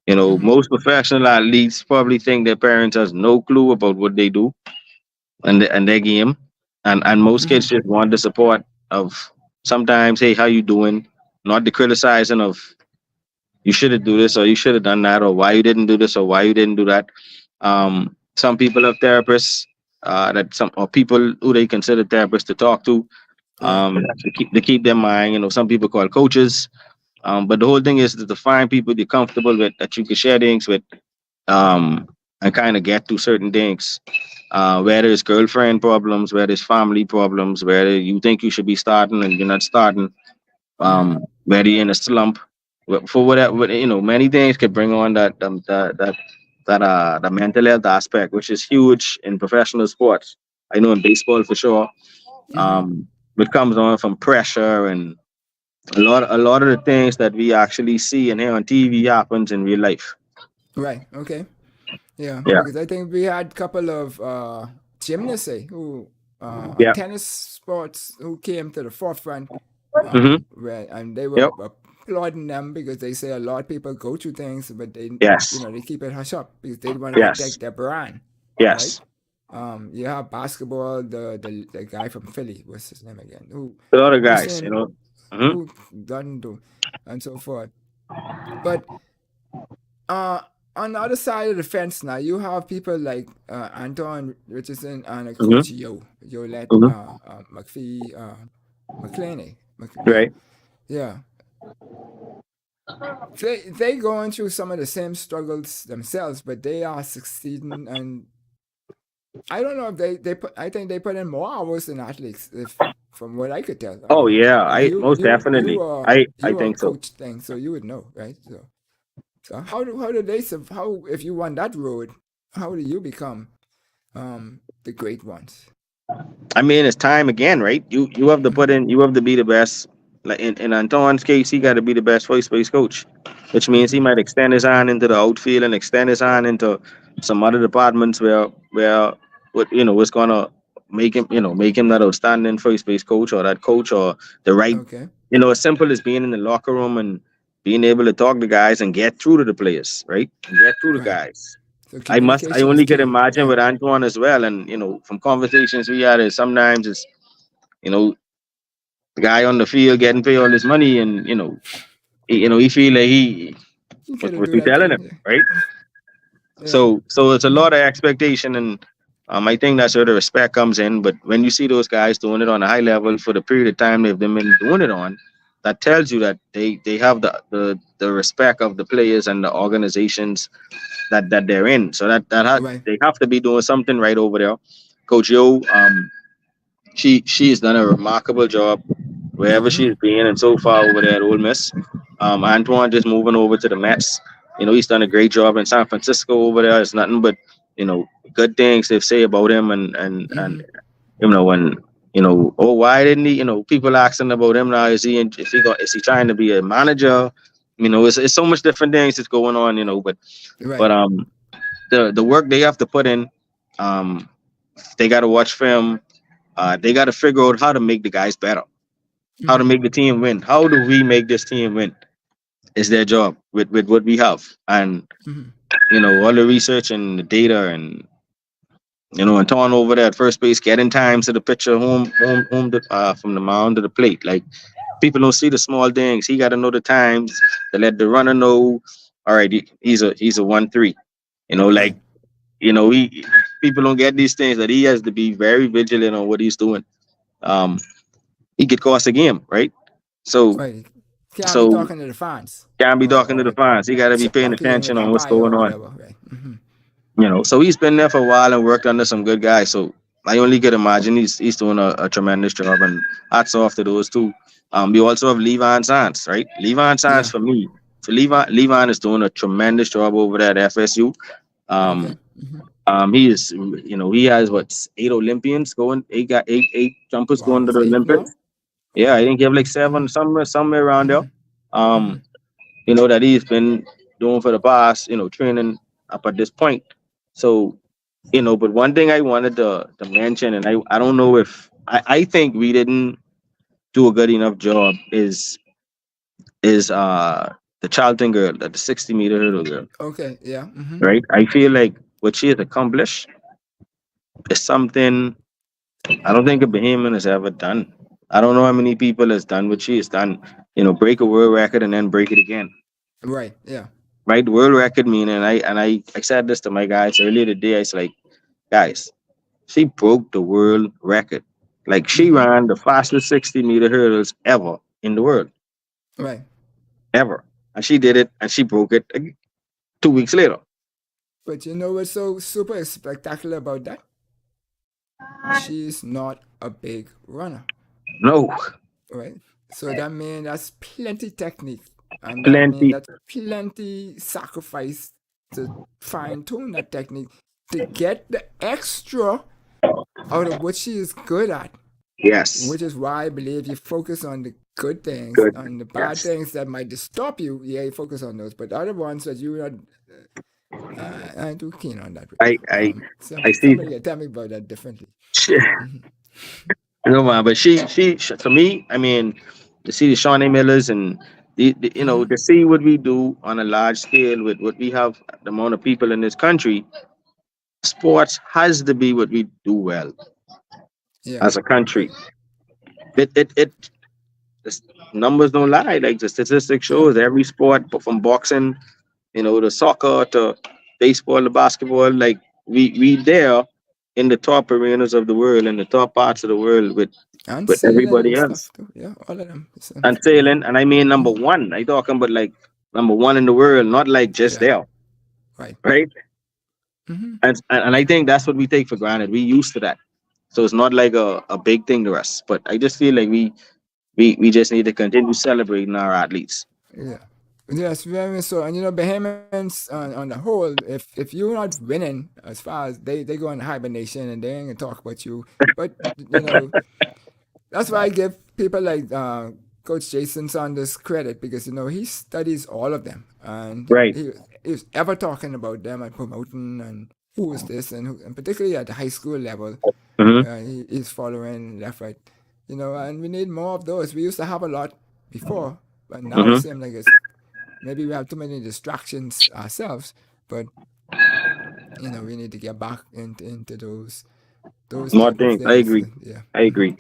You know, most professional athletes probably think their parents has no clue about what they do and their game, and most kids just want the support of sometimes, hey, how you doing? Not the criticizing of you should have do this or you should have done that or why you didn't do this or why you didn't do that. Some people have therapists that some or people who they consider therapists to talk Right. to keep their mind. You know, some people call coaches. But the whole thing is to find people you're comfortable with that you can share things with, and kind of get through certain things. Whether it's girlfriend problems, whether it's family problems, whether you think you should be starting and you're not starting, whether you're in a slump, for whatever you know, many things could bring on that the mental health aspect, which is huge in professional sports. I know in baseball for sure. Which comes on from pressure and a lot of the things that we actually see and hear on TV happens in real life. Right. Okay. Yeah, Yeah. because I think we had a couple of gymnasts who on Yeah. tennis sports who came to the forefront, Hmm. and they were Yep. applauding them because they say a lot of people go through things, but they Yes. they keep it hush up because they want to Yes. protect their brand, right? Yes. You have basketball, the guy from Philly, what's his name again? A lot of Who's guys, you saying know. Hmm. who done do and so forth. But uh, on the other side of the fence now, you have people like Anton Richardson and Hmm. Coach Yolette Hmm. McPhee, McClaney. Right. Yeah. They going through some of the same struggles themselves, but they are succeeding. And I don't know if they put. I think they put in more hours than athletes, if from what I could tell. Oh yeah, I You most definitely. I you are think so. coach thing, so you would know, right? So how do they how if you won that road, how do you become the great ones? I mean, it's time again, right? You have to put in. You have to be the best. Like in Anton's case, he got to be the best first base coach, which means he might extend his hand into the outfield and extend his hand into some other departments where what what's gonna make him that outstanding first base coach or that coach or the right Okay, as simple as being in the locker room and being able to talk to guys and get through to the players, right? And get through to right. guys. So I communication is only could key. imagine Yeah, with Antoine as well. And, from conversations we had, is sometimes it's, you know, the guy on the field getting paid all his money and, he feel like you what, could what do we that telling too. him, right? Yeah, So it's a lot of expectation. And I think that's where the respect comes in. But when you see those guys doing it on a high level for the period of time they've been doing it on, that tells you that they have the respect of the players and the organizations that they're in. So right. they have to be doing something right over there. Coach Yo, she has done a remarkable job wherever she's been, and so far over there at Ole Miss. Antoine just moving over to the Mets. He's done a great job in San Francisco over there. It's nothing but good things they say about him, and and oh, why didn't he? People asking about him now. Is he trying to be a manager? It's so much different things that's going on. But Right. the work they have to put in, um, they got to watch film. They got to figure out how to make the guys better, how to make the team win. How do we make this team win? Is their job with what we have, and all the research and the data, and and Torn over there at first base, getting times to the pitcher, from the mound to the plate. Like, people don't see the small things. He got to know the times to let the runner know. All right, he's a 1-3. Like, he people don't get these things, that he has to be very vigilant on what he's doing. He could cost a game, right? So Right. Can't be so talking to the fans. can't be talking to the Or fans. He got to be paying arguing with attention on what's umpire going or on. whatever. Right. So he's been there for a while and worked under some good guys. So I only could imagine he's doing a tremendous job, and hats off to those two. We also have Levon Sands, right? Levon Sands, Yeah. for me, Levon is doing a tremendous job over there at FSU. Okay. He is, he has what, 8 Olympians going. He got eight jumpers Wow. going to It's the 8 now? Olympics. Yeah, I think he have like 7, somewhere around there. That he's been doing for the past, training up at this point. So, but one thing I wanted to mention, and I don't know if I think we didn't do a good enough job, is the Charlton girl, the 60-meter hurdle girl, Okay. Yeah. right? I feel like what she has accomplished is something I don't think a Bahamian has ever done. I don't know how many people has done what she has done. Break a world record and then break it again. Right. Yeah. Right, the world record meaning, I said this to my guys earlier today. I was like, guys, she broke the world record. Like, she ran the fastest 60-meter hurdles ever in the world, Right. ever, and she did it, and she broke it 2 weeks later. But you know what's so super spectacular about that? She's not a big runner. No, Right. So that means that's plenty technique. And that means plenty. that's plenty sacrifice to fine tune that technique to get the extra out of what she is good at. Yes, Which is why I believe you focus on the good things, good. on the bad Yes, things that might disturb you. Yeah, you focus on those. But the other ones that you're not, I'm too keen on that. I see. Somebody can tell me about that differently. No, man, but she to me, I mean, to see the Shawnee Millers and to see what we do on a large scale with what we have, the amount of people in this country, sports has to be what we do well Yeah. as a country. The numbers don't lie. Like, the statistics shows every sport, but from boxing, to soccer, to baseball, to basketball, like, we there in the top arenas of the world, in the top parts of the world with And with sailing everybody and else. stuff too. Yeah, all of them. So, And sailing, and I mean number one. I talking about like number one in the world, not like just yeah. there, Right. right? And I think that's what we take for granted. We used to that, so it's not like a big thing to us. But I just feel like we just need to continue celebrating our athletes. Yeah. Yes, very so. And Bahamians on the whole, if you're not winning, as far as they go in hibernation and they ain't gonna talk about you. But that's why I give people like Coach Jason Sands credit, because he studies all of them, and Right. he's ever talking about them and promoting and who is this and particularly at the high school level, he's following left, right, and we need more of those. We used to have a lot before, but now it seems like it's maybe we have too many distractions ourselves, but we need to get back into those More type of things. things. I agree. Yeah. I agree.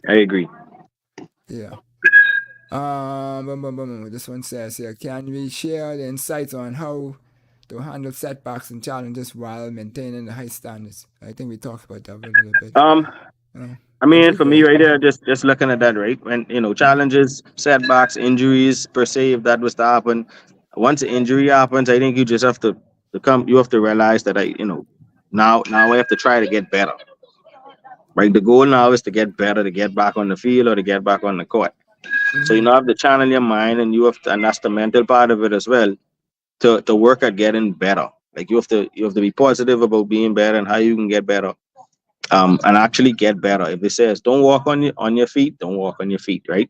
Yeah. This one says here, can we share the insights on how to handle setbacks and challenges while maintaining the high standards? I think we talked about that a little bit. I mean, for me, right there, just looking at that, right? When challenges, setbacks, injuries per se, if that was to happen, once an injury happens, I think you just have to come. You have to realize that now I have to try to get better. Right, the goal now is to get better, to get back on the field or to get back on the court. So you Mm-hmm. now have to channel your mind, and you have to, and that's the mental part of it as well, to work at getting better. Like you have to be positive about being better and how you can get better. And actually get better. If it says don't walk on your feet, don't walk on your feet, right?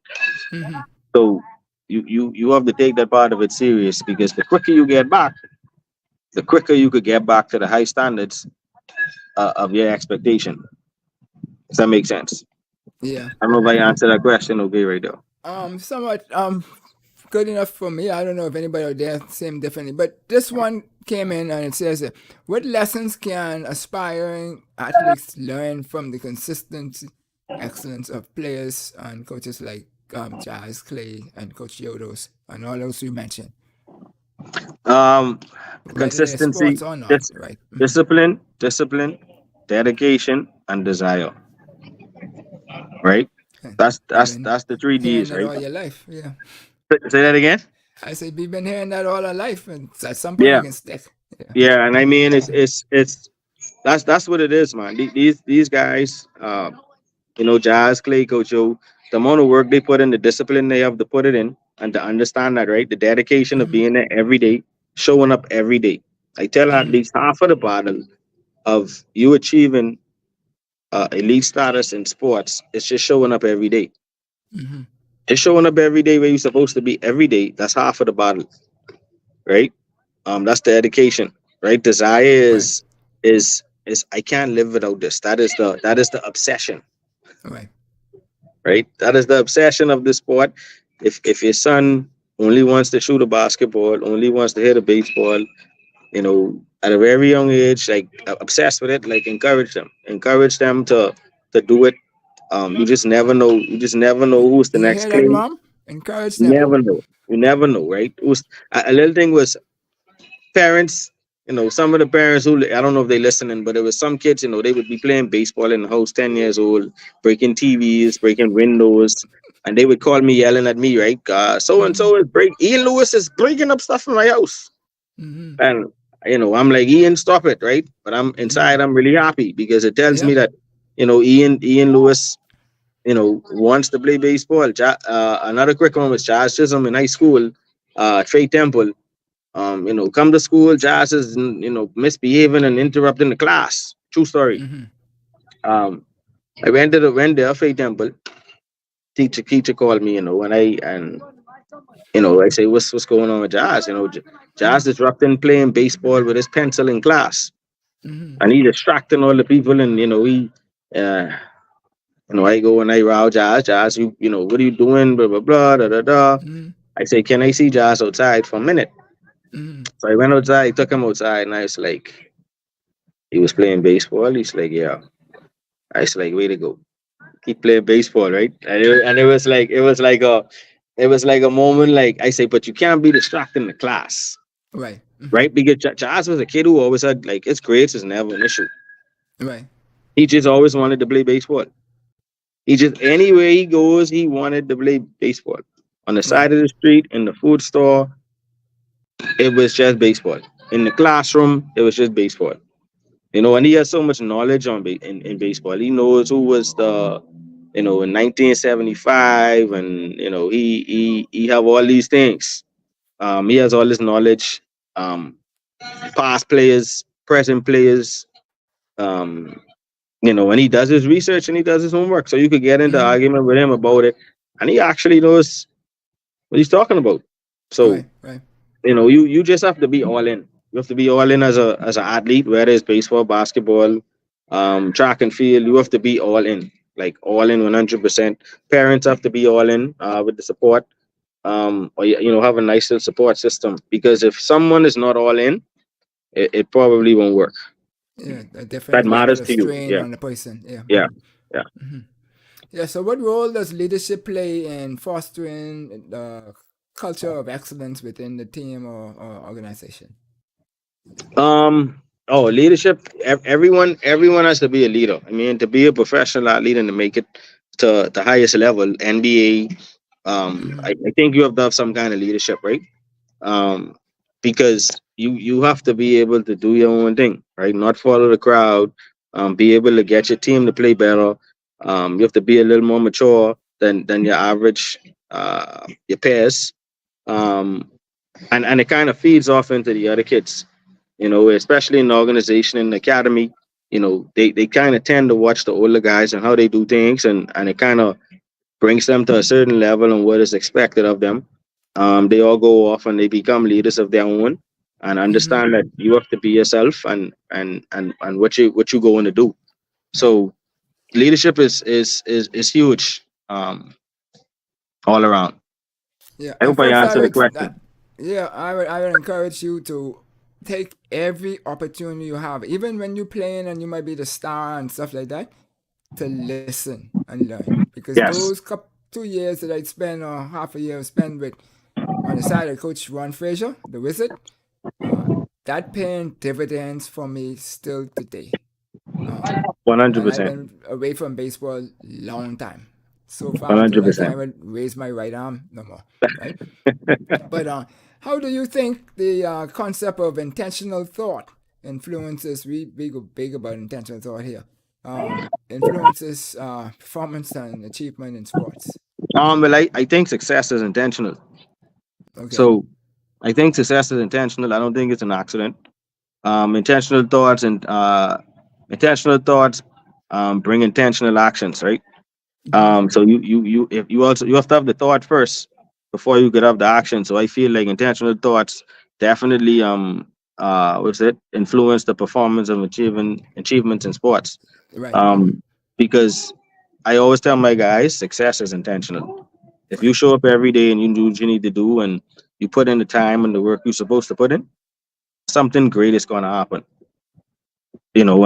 Mm-hmm. So you have to take that part of it serious, because the quicker you get back, the quicker you could get back to the high standards of your expectation. Does that make sense? Yeah. I don't know if I answered that question okay right there. Somewhat good enough for me. I don't know if anybody out there same differently, but this one came in and it says, "What lessons can aspiring athletes learn from the consistent excellence of players and coaches like Jazz, Klay, and Coach Yodos, and all those you mentioned, Um, whether they're Consistency, sports or not, right?" Mm-hmm. discipline, dedication, and desire. Right? That's You've that's been that's the three hearing D's, that right? all your life, yeah. Say that again. I say we've been hearing that all our life, and at some point Yeah, it can stick. Yeah. yeah, and I mean it's that's what it is, man. These guys, Jazz, Clay, Coach O, the amount of work they put in, the discipline they have to put it in, and to understand that, right? The dedication of Mm-hmm. being there every day, showing up every day. I tell Mm-hmm. athletes half of the battle of you achieving elite status in sports is just showing up every day. Mm-hmm. Just showing up every day where you're supposed to be every day. That's half of the battle, right? That's the dedication, right? Desire Right. is I can't live without this. That is the obsession, Right. right? That is the obsession of the sport. If your son only wants to shoot a basketball, only wants to hit a baseball, at a very young age, like obsessed with it, like encourage them to do it. You just never know. You just never know who's the You next hear that, Clay. mom? Encourage You them. never know. You never know, right? It was a little thing was parents. Some of the parents who I don't know if they listening, but it was some kids. They would be playing baseball in the house, 10 years old, breaking TVs, breaking windows, and they would call me yelling at me, right? So and Mm-hmm. so is break. Ian Lewis is breaking up stuff in my house. Mm-hmm. And I'm like, Ian, stop it, right? But I'm Mm-hmm. inside, I'm really happy because it tells me Yep. that, Ian Lewis, wants to play baseball. Another quick one was Jazz Chisholm in high school, Trey Temple. Come to school, Jazz is misbehaving and interrupting the class. True story. Mm-hmm. Um, I went there, Trey Temple. Teacher called me, and I say, what's going on with Jazz? Jazz Mm-hmm. disrupting playing baseball with his pencil in class, Mm-hmm. and he distracting all the people. And uh, I go and I row Jazz. What are you doing? Blah blah blah. Da da da. Mm-hmm. I say, can I see Jazz outside for a minute? Mm-hmm. So I went outside, took him outside, and I was like, he was playing baseball. He's like, yeah. I was like, way to go. Keep playing baseball, right? And it was like a moment, like I say, but you can't be distracting the class, Right. Mm-hmm. right? Because Jazz was a kid who always had, like, his grades was never an issue. Right. He just always wanted to play baseball. He just anywhere he goes, he wanted to play baseball. On the Right. side of the street, in the food store, it was just baseball. In the classroom, it was just baseball. And he has so much knowledge in baseball. He knows who was in 1975, and he have all these things. He has all this knowledge. Um, Past players, present players. Um, and he does his research and he does his homework. So you could get into Mm-hmm. argument with him about it, and he actually knows what he's talking about. So Right. Right. you just have to be all in. You have to be all in as an athlete, whether it's baseball, basketball, track and field. You have to be all in, like all in 100%. Parents have to be all in with the support. Or have a nice little support system, because if someone is not all in, it probably won't work. Yeah. That Definitely put matters a to you. strain Yeah, on the person. Yeah. yeah, Mm-hmm. yeah. Mm-hmm. Yeah. So, what role does leadership play in fostering the culture of excellence within the team or organization? Leadership. Everyone has to be a leader. I mean, to be a professional athlete and to make it to the highest level, NBA. Mm-hmm. I think you have to have some kind of leadership, right? Um, because you have to be able to do your own thing, right? Not follow the crowd. Be able to get your team to play better. You have to be a little more mature than your average your peers, um, and it kind of feeds off into the other kids. Especially in the organization in the academy. They kind of tend to watch the older guys and how they do things, and it kind of brings them to a certain level and what is expected of them. They all go off and they become leaders of their own and Mm-hmm. understand that you have to be yourself and what you going to do. So leadership is huge, all around. Yeah, I and hope I first answered the question. I would encourage you to take every opportunity you have, even when you're playing and you might be the star and stuff like that, to listen and learn. Because Yes, those 2 years that I spent or half a year spent with on the side of Coach Ron Frazier, the Wizard, uh, that paying dividends for me still today. one hundred And I've percent, been away from baseball long time. So one far till hundred I can't percent. even raise my right arm no more, right? But how do you think the concept of intentional thought influences? We go big about intentional thought here. Influences performance and achievement in sports. Well, I think success is intentional. Okay. So I think success is intentional. I don't think it's an accident. Intentional thoughts and intentional thoughts bring intentional actions, right? Mm-hmm. So you if you also you have to have the thought first before you could have the action. So I feel like intentional thoughts definitely what's it influence the performance of achievements in sports. Right. Um, because I always tell my guys success is intentional. If you Right. show up every day and you do what you need to do and you put in the time and the work you're supposed to put in, something great is gonna happen.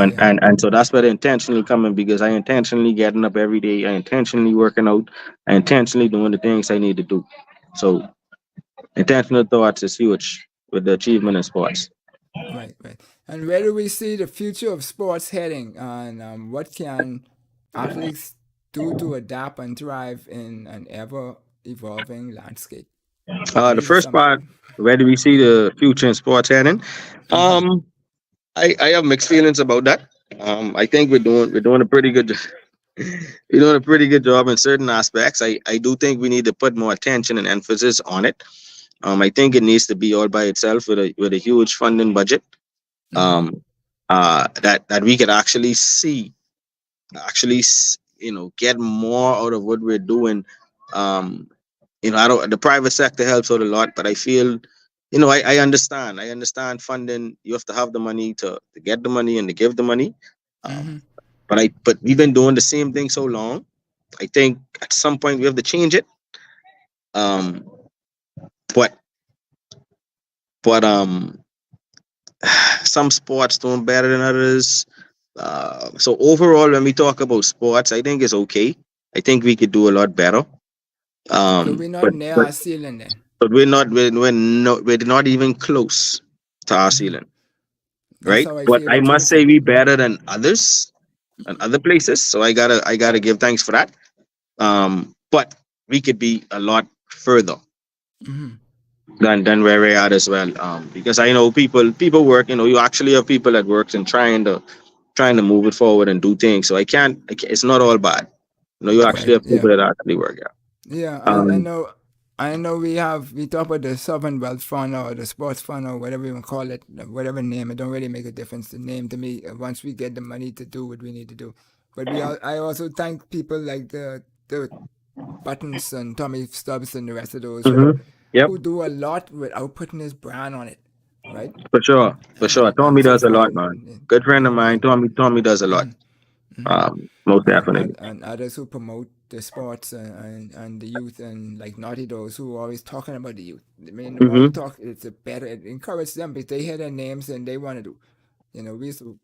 And Yeah. and so that's where the intentional coming because I intentionally getting up every day, I intentionally working out, I intentionally doing the things I need to do. So intentional thoughts is huge with the achievement in sports. Right. Right. And where do we see the future of sports heading? And what can athletes do to adapt and thrive in an ever evolving landscape? The These are first some. part, where do we see the future in sports heading? Mm-hmm. Um, I have mixed feelings about that. I think we're doing a pretty good we're doing a pretty good job in certain aspects. I do think we need to put more attention and emphasis on it. I think it needs to be all by itself with a huge funding budget. Mm-hmm. Um, that we could actually see, get more out of what we're doing. Um, I don't. The private sector helps out a lot, but I feel, I understand funding. You have to have the money to get the money and to give the money. Um, Mm-hmm. but we've been doing the same thing so long. I think at some point we have to change it. Um, but but some sports doing better than others. So overall, when we talk about sports, I think it's okay. I think we could do a lot better. So we're not But near but our ceiling then. but we're not even close to our Mm-hmm. ceiling, That's right? how I But feel I too. must say we better than others and other places. So I gotta give thanks for that. But we could be a lot further Mm-hmm. than where we're at as well. Because I know people work. You actually have people that works and trying to move it forward and do things. So it's not all bad. You actually Right. have Yeah. people that actually work. Yeah. Yeah. I Um. know. I know we talk about the Sovereign Wealth Fund or the Sports Fund or whatever you want to call it, whatever name. It don't really make a difference. The name to me, once we get the money to do what we need to do. But I also thank people like the Buttons and Tommy Stubbs and the rest of those Yep. who do a lot without putting his brand on it, right? For sure. For sure. And Tommy so does a far, lot, man. Good friend of mine. Tommy does a lot. Most definitely. and others who promote the sports and the youth and like Naughty Those who are always talking about the youth. I mean, the more you Mm-hmm. talk, it's a better. It encourages them because they hear their names and they want to do. We used to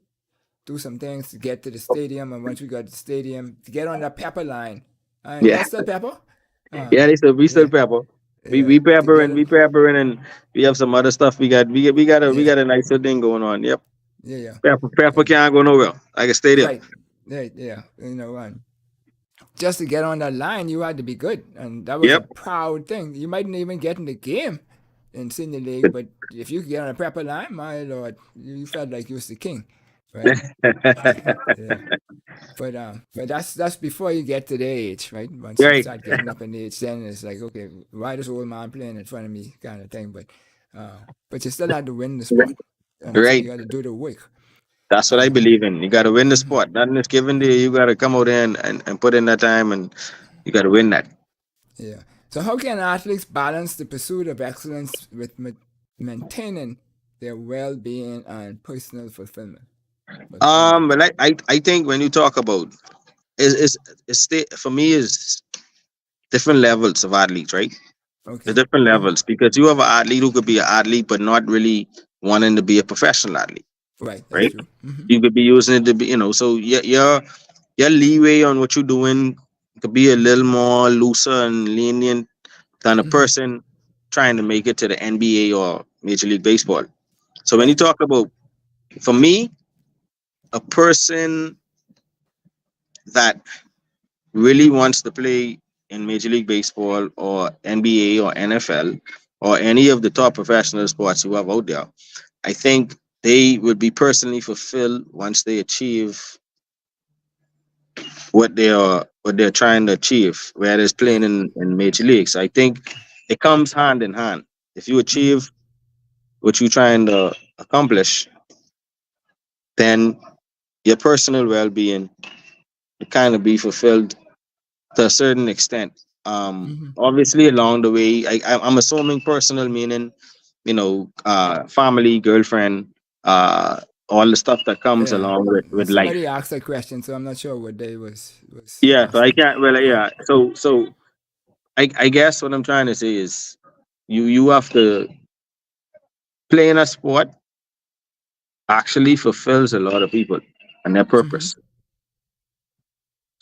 do some things to get to the stadium, and once we got to the stadium, to get on that pepper line. And Yeah. y'all still pepper? Uh, Yeah. We still yeah, pepper. We yeah. To pepper get and it, we pepper and we have some other stuff. We got yeah, a nicer thing going on. Yep. yeah, yeah. Pepper And can't go nowhere. I can stay there. right, right, yeah. And just to get on that line, you had to be good, and that was a Yep. proud thing. You mightn't even get in the game in senior league, but if you could get on a prepper line, my lord, you felt like you was the king. right? Yeah. But that's before you get to the age, right? Once you Right, start getting up in age, then it's like, okay, why this old man playing in front of me, kind of thing. But you still have to win the sport, and so right. you got to do the work. That's what I Um, believe in. You got to win the mhm. sport. Nothing is given to you. You got to come out there and put in that time, and you got to win that. Yeah. So how can athletes balance the pursuit of excellence with maintaining their well-being and personal fulfillment? But I think when you talk about for me is different levels of athletes, right? The Okay. different Hmm. levels, because you have an athlete who could be an athlete but not really wanting to be a professional athlete, Right. That's right? true. Hmm. You could be using it to be, so your leeway on what you're doing could be a little more looser and lenient than a Hmm. person trying to make it to the NBA or Major League Baseball. So when you Right. talk about, for me, a person that really wants to play in Major League Baseball or NBA or NFL or any of the top professional sports you have out there, I think they would be personally fulfilled once they achieve what they're trying to achieve, whereas playing Right. in major leagues. I think it comes hand in hand. If you Hmm. achieve what you're trying to accomplish, then your personal well-being will kind of be fulfilled to a certain extent. Hmm. Obviously, along the way, I'm assuming personal meaning, family, girlfriend, uh, all the stuff that comes Yeah. along with Somebody life. asked that question, so I'm not sure what they was Yeah, so I asking. can't. Well, Yeah. yeah. So I guess what I'm trying to say is you have to playing a sport actually fulfills a lot of people and their Hmm. purpose.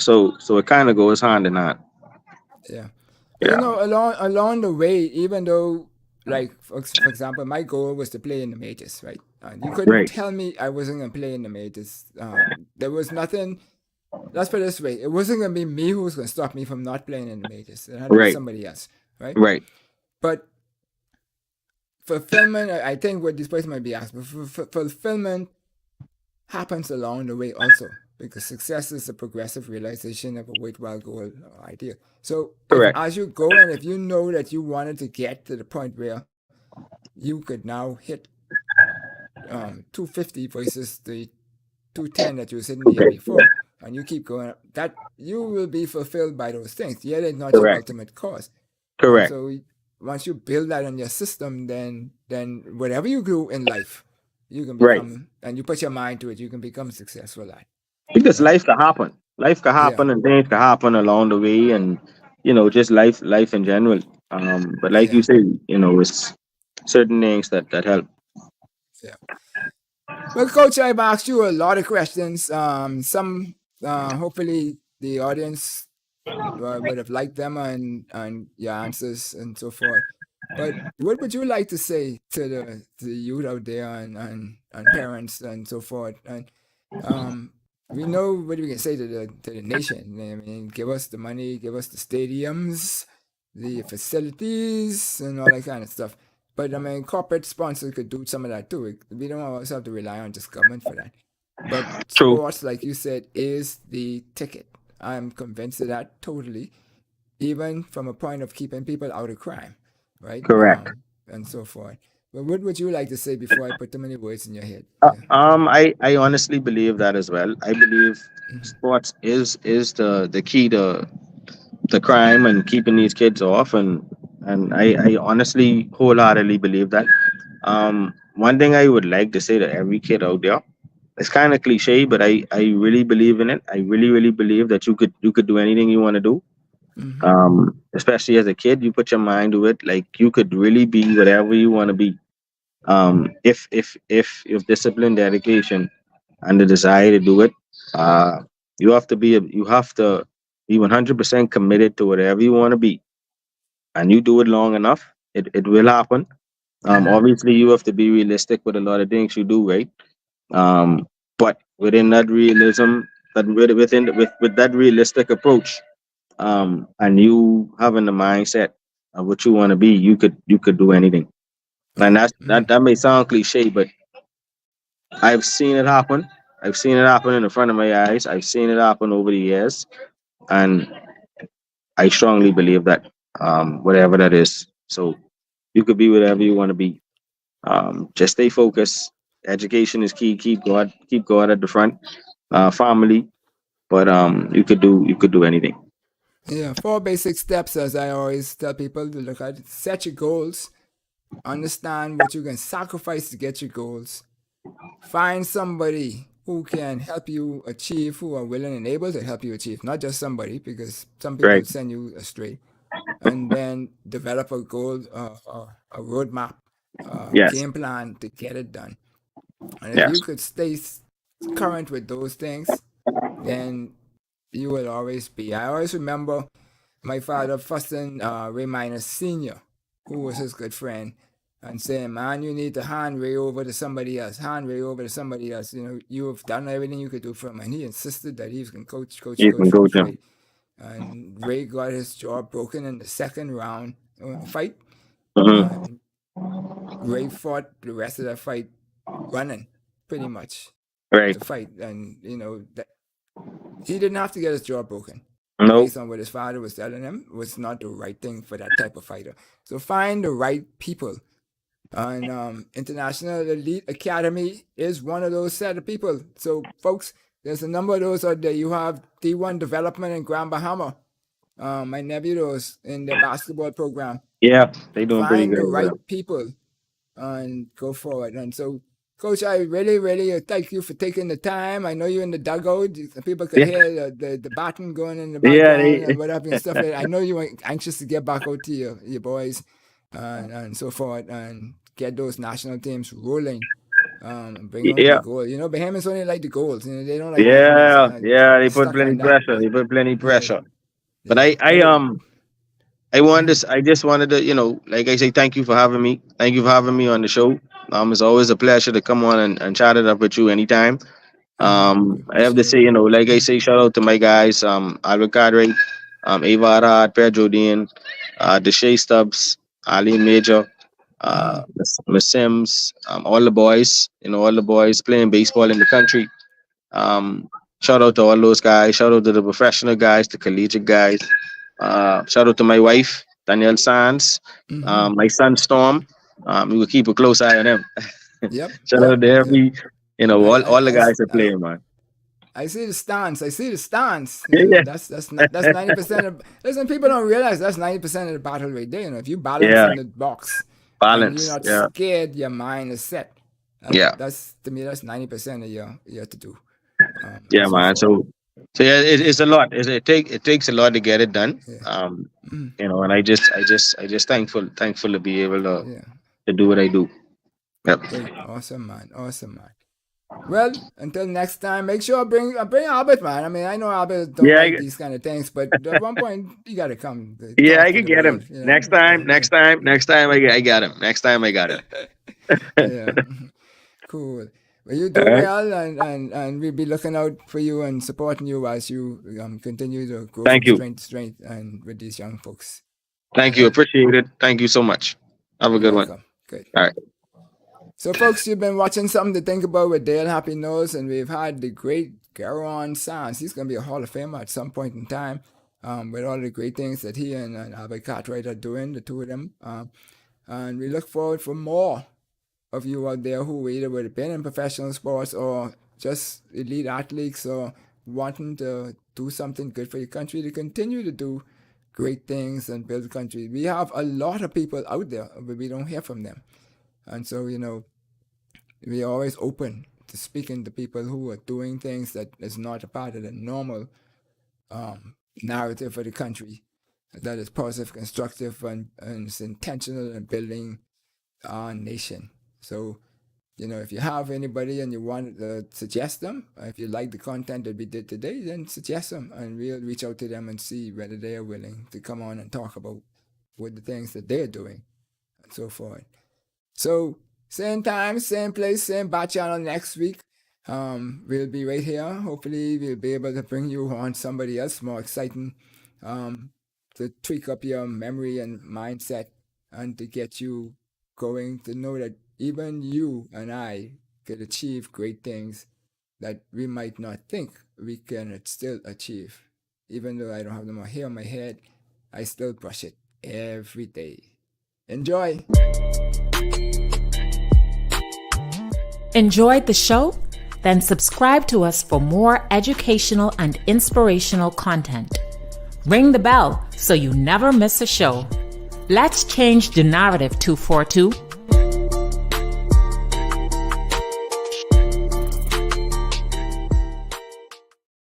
So it kind of goes hand in hand. Yeah. But Yeah. along the way, even though, like for example, my goal was to play in the majors, right? And you couldn't Right. tell me I wasn't gonna play in the majors. There was nothing. Let's put it this way: it wasn't gonna be me who was gonna stop me from not playing in the majors. It had to be Right. somebody else, right? Right. But fulfillment, I think what this person might be asking, but fulfillment happens along the way also, because success is a progressive realization of a worthwhile goal or idea. So if Correct. as you go and if you know that you wanted to get to the point where you could now hit 250 versus the 210 that you were sitting the year Okay. before, and you keep going up, that you will be fulfilled by those things. Yeah, it's not your Correct. ultimate cause. And Correct. so once you build that in your system, then whatever you do in life, you can Right. become, and you put your mind to it, you can become successful at, Because right? life can happen. Life can Yeah, happen and things can happen along the way, and just life in general. But like you yeah, say, it's certain things that help. yeah. Well, Coach, I've asked you a lot of questions. Some, hopefully, the audience would have liked them and your answers and so forth. But what would you like to say to the youth out there and parents and so forth? And um, we know what we can say to the nation. I mean, give us the money, give us the stadiums, the facilities, and all that kind of stuff. But I mean, corporate sponsors could do some of that too. We don't always have to rely on just government for that. But True. sports, like you said, is the ticket. I'm convinced of that totally, even from a point of keeping people out of crime, right? Correct. And so forth. But what would you like to say before I put too many words in your head? Yeah. I honestly believe that as well. I believe Hmm. sports is the key to crime and keeping these kids off, and I honestly wholeheartedly believe that. One thing I would like to say to every kid out there, it's kind of cliche, but I really believe in it. I really believe that you could do anything you want to do. Hmm. Especially as a kid, you put your mind to it, like you could really be whatever you want to be. If you have discipline, dedication, and the desire to do it, uh, you have to be 100% committed to whatever you want to be, and you do it long enough, it will happen. Hmm. Obviously, you have to be realistic with a lot of things you do, right? But within that realism, with that realistic approach, and you having the mindset of what you want to be, you could do anything. And Right. that may sound cliche, but I've seen it happen. I've seen it happen in the front of my eyes. I've seen it happen over the years, and I strongly believe that whatever that is, so you could be whatever you want to be. Just stay focused. Education is key. Keep God at the front. Family, but you could do anything. Yeah, 4 basic steps, as I always tell people to look at. Set your goals, understand what you can sacrifice to get your goals, find somebody who can help you achieve, who are willing and able to help you achieve, not just somebody, because some people Right. send you astray, and then develop a goal, a roadmap, Yes. game plan to get it done. And if you Yes. could stay current with those things, then you will always be. I always remember my father fussing Ray Minor Sr., who was his good friend, and saying, "Man, you need to hand Ray over to somebody else. Hand Ray over to somebody else. You know, you have done everything you could do for him." And he insisted that he was going to You can go coach to. Ray. And Ray got his jaw broken in the second round fight. Hmm. And Ray fought the rest of that fight running, pretty much, Right. the fight. And, you know, that he didn't have to get his jaw broken. Nope. Based on what his father was telling him, was not the right thing for that type of fighter. So find the right people. And International Elite Academy is one of those set of people. So, folks, there's a number of those out there. You have D1 Development in Grand Bahama. My nephew those in their basketball program. Yeah, they doing pretty Find good the over right there. people and go forward. And so, Coach, I really, really thank you for taking the time. I know you're in the dugout. People could Yeah. hear the baton going in the Yeah. background and whatever and stuff. I know you were anxious to get back out to your boys and so forth and get those national teams rolling. Bring home the Yeah. goal. You know, Bahamians only like the goals. You know, they don't like nothing else. Yeah. Yeah. They put Stuck plenty on that. pressure. They put plenty Yeah, pressure. But yeah. I just wanted to, like I say, thank you for having me. Thank you for having me on the show. It's always a pleasure to come on and chat it up with you anytime. I have to Appreciate say, it. like I say, shout out to my guys, Albert Cadre, Ava Arad, Pedro Dean, Deshae Stubbs, Ali Major, Miss Sims, all the boys, all the boys playing baseball in the country. Shout out to all those guys. Shout out to the professional guys, the collegiate guys. Shout out to my wife, Danielle Sands, my son Storm. We will keep a close eye on him. Yep, Shout out yep, to yep. every, all the guys that I, play, man. I see the stance. I see the stance. You know, Yeah, that's 90% of. Listen, people don't realize that's 90% of the battle right there. You know, if you balance yeah, in the box and you're balance. not Yeah, scared, your mind is set. yeah, That's to me, that's 90% of your to do, yeah, and so man. forth. So yeah, it's Yeah, a lot. It takes a lot to get it done. yeah, And I just thankful to be able yeah. to do what I do. Yep. Great, awesome, man, awesome, man. Well, until next time, make sure bring Albert, man. I mean, I know Albert don't Yeah, like these kind of things, but at one point you gotta come to yeah, talk I to can the get him world. You next know, time. Next time, I got him. Next time, I got him. yeah, cool. Well, you All do right. well, and we'll be looking out for you and supporting you as you continue to grow from Thank you. strength to strength and with these young folks. Thank All you. right, Appreciate it. Thank you so much. Have a you're good one. welcome. Good. All right. So, folks, you've been watching Something to Think About with Dale Happy Knowles, and we've had the great Geron Sands. He's going to be a Hall of Famer at some point in time with all the great things that he and Albert Cartwright are doing, the two of them. And we look forward for more of you out there who either would have been in professional sports or just elite athletes or wanting to do something good for your country to continue to do great things and build the country. We have a lot of people out there, but we don't hear from them. And so, you know, we're always open to speaking to people who are doing things that is not a part of the normal narrative for the country, that is positive, constructive, and is intentional in building our nation. So, you know, if you have anybody and you want to suggest them, if you like the content that we did today, then suggest them and we'll reach out to them and see whether they are willing to come on and talk about what the things that they're doing and so forth. So, same time, same place, same bat channel next week. We'll be right here. Hopefully, we'll be able to bring you on somebody else more exciting to tweak up your memory and mindset and to get you going to know that even you and I could achieve great things that we might not think we can still achieve. Even though I don't have no more hair on my head, I still brush it every day. Enjoy! Enjoyed the show? Then subscribe to us for more educational and inspirational content. Ring the bell so you never miss a show. Let's change the narrative 242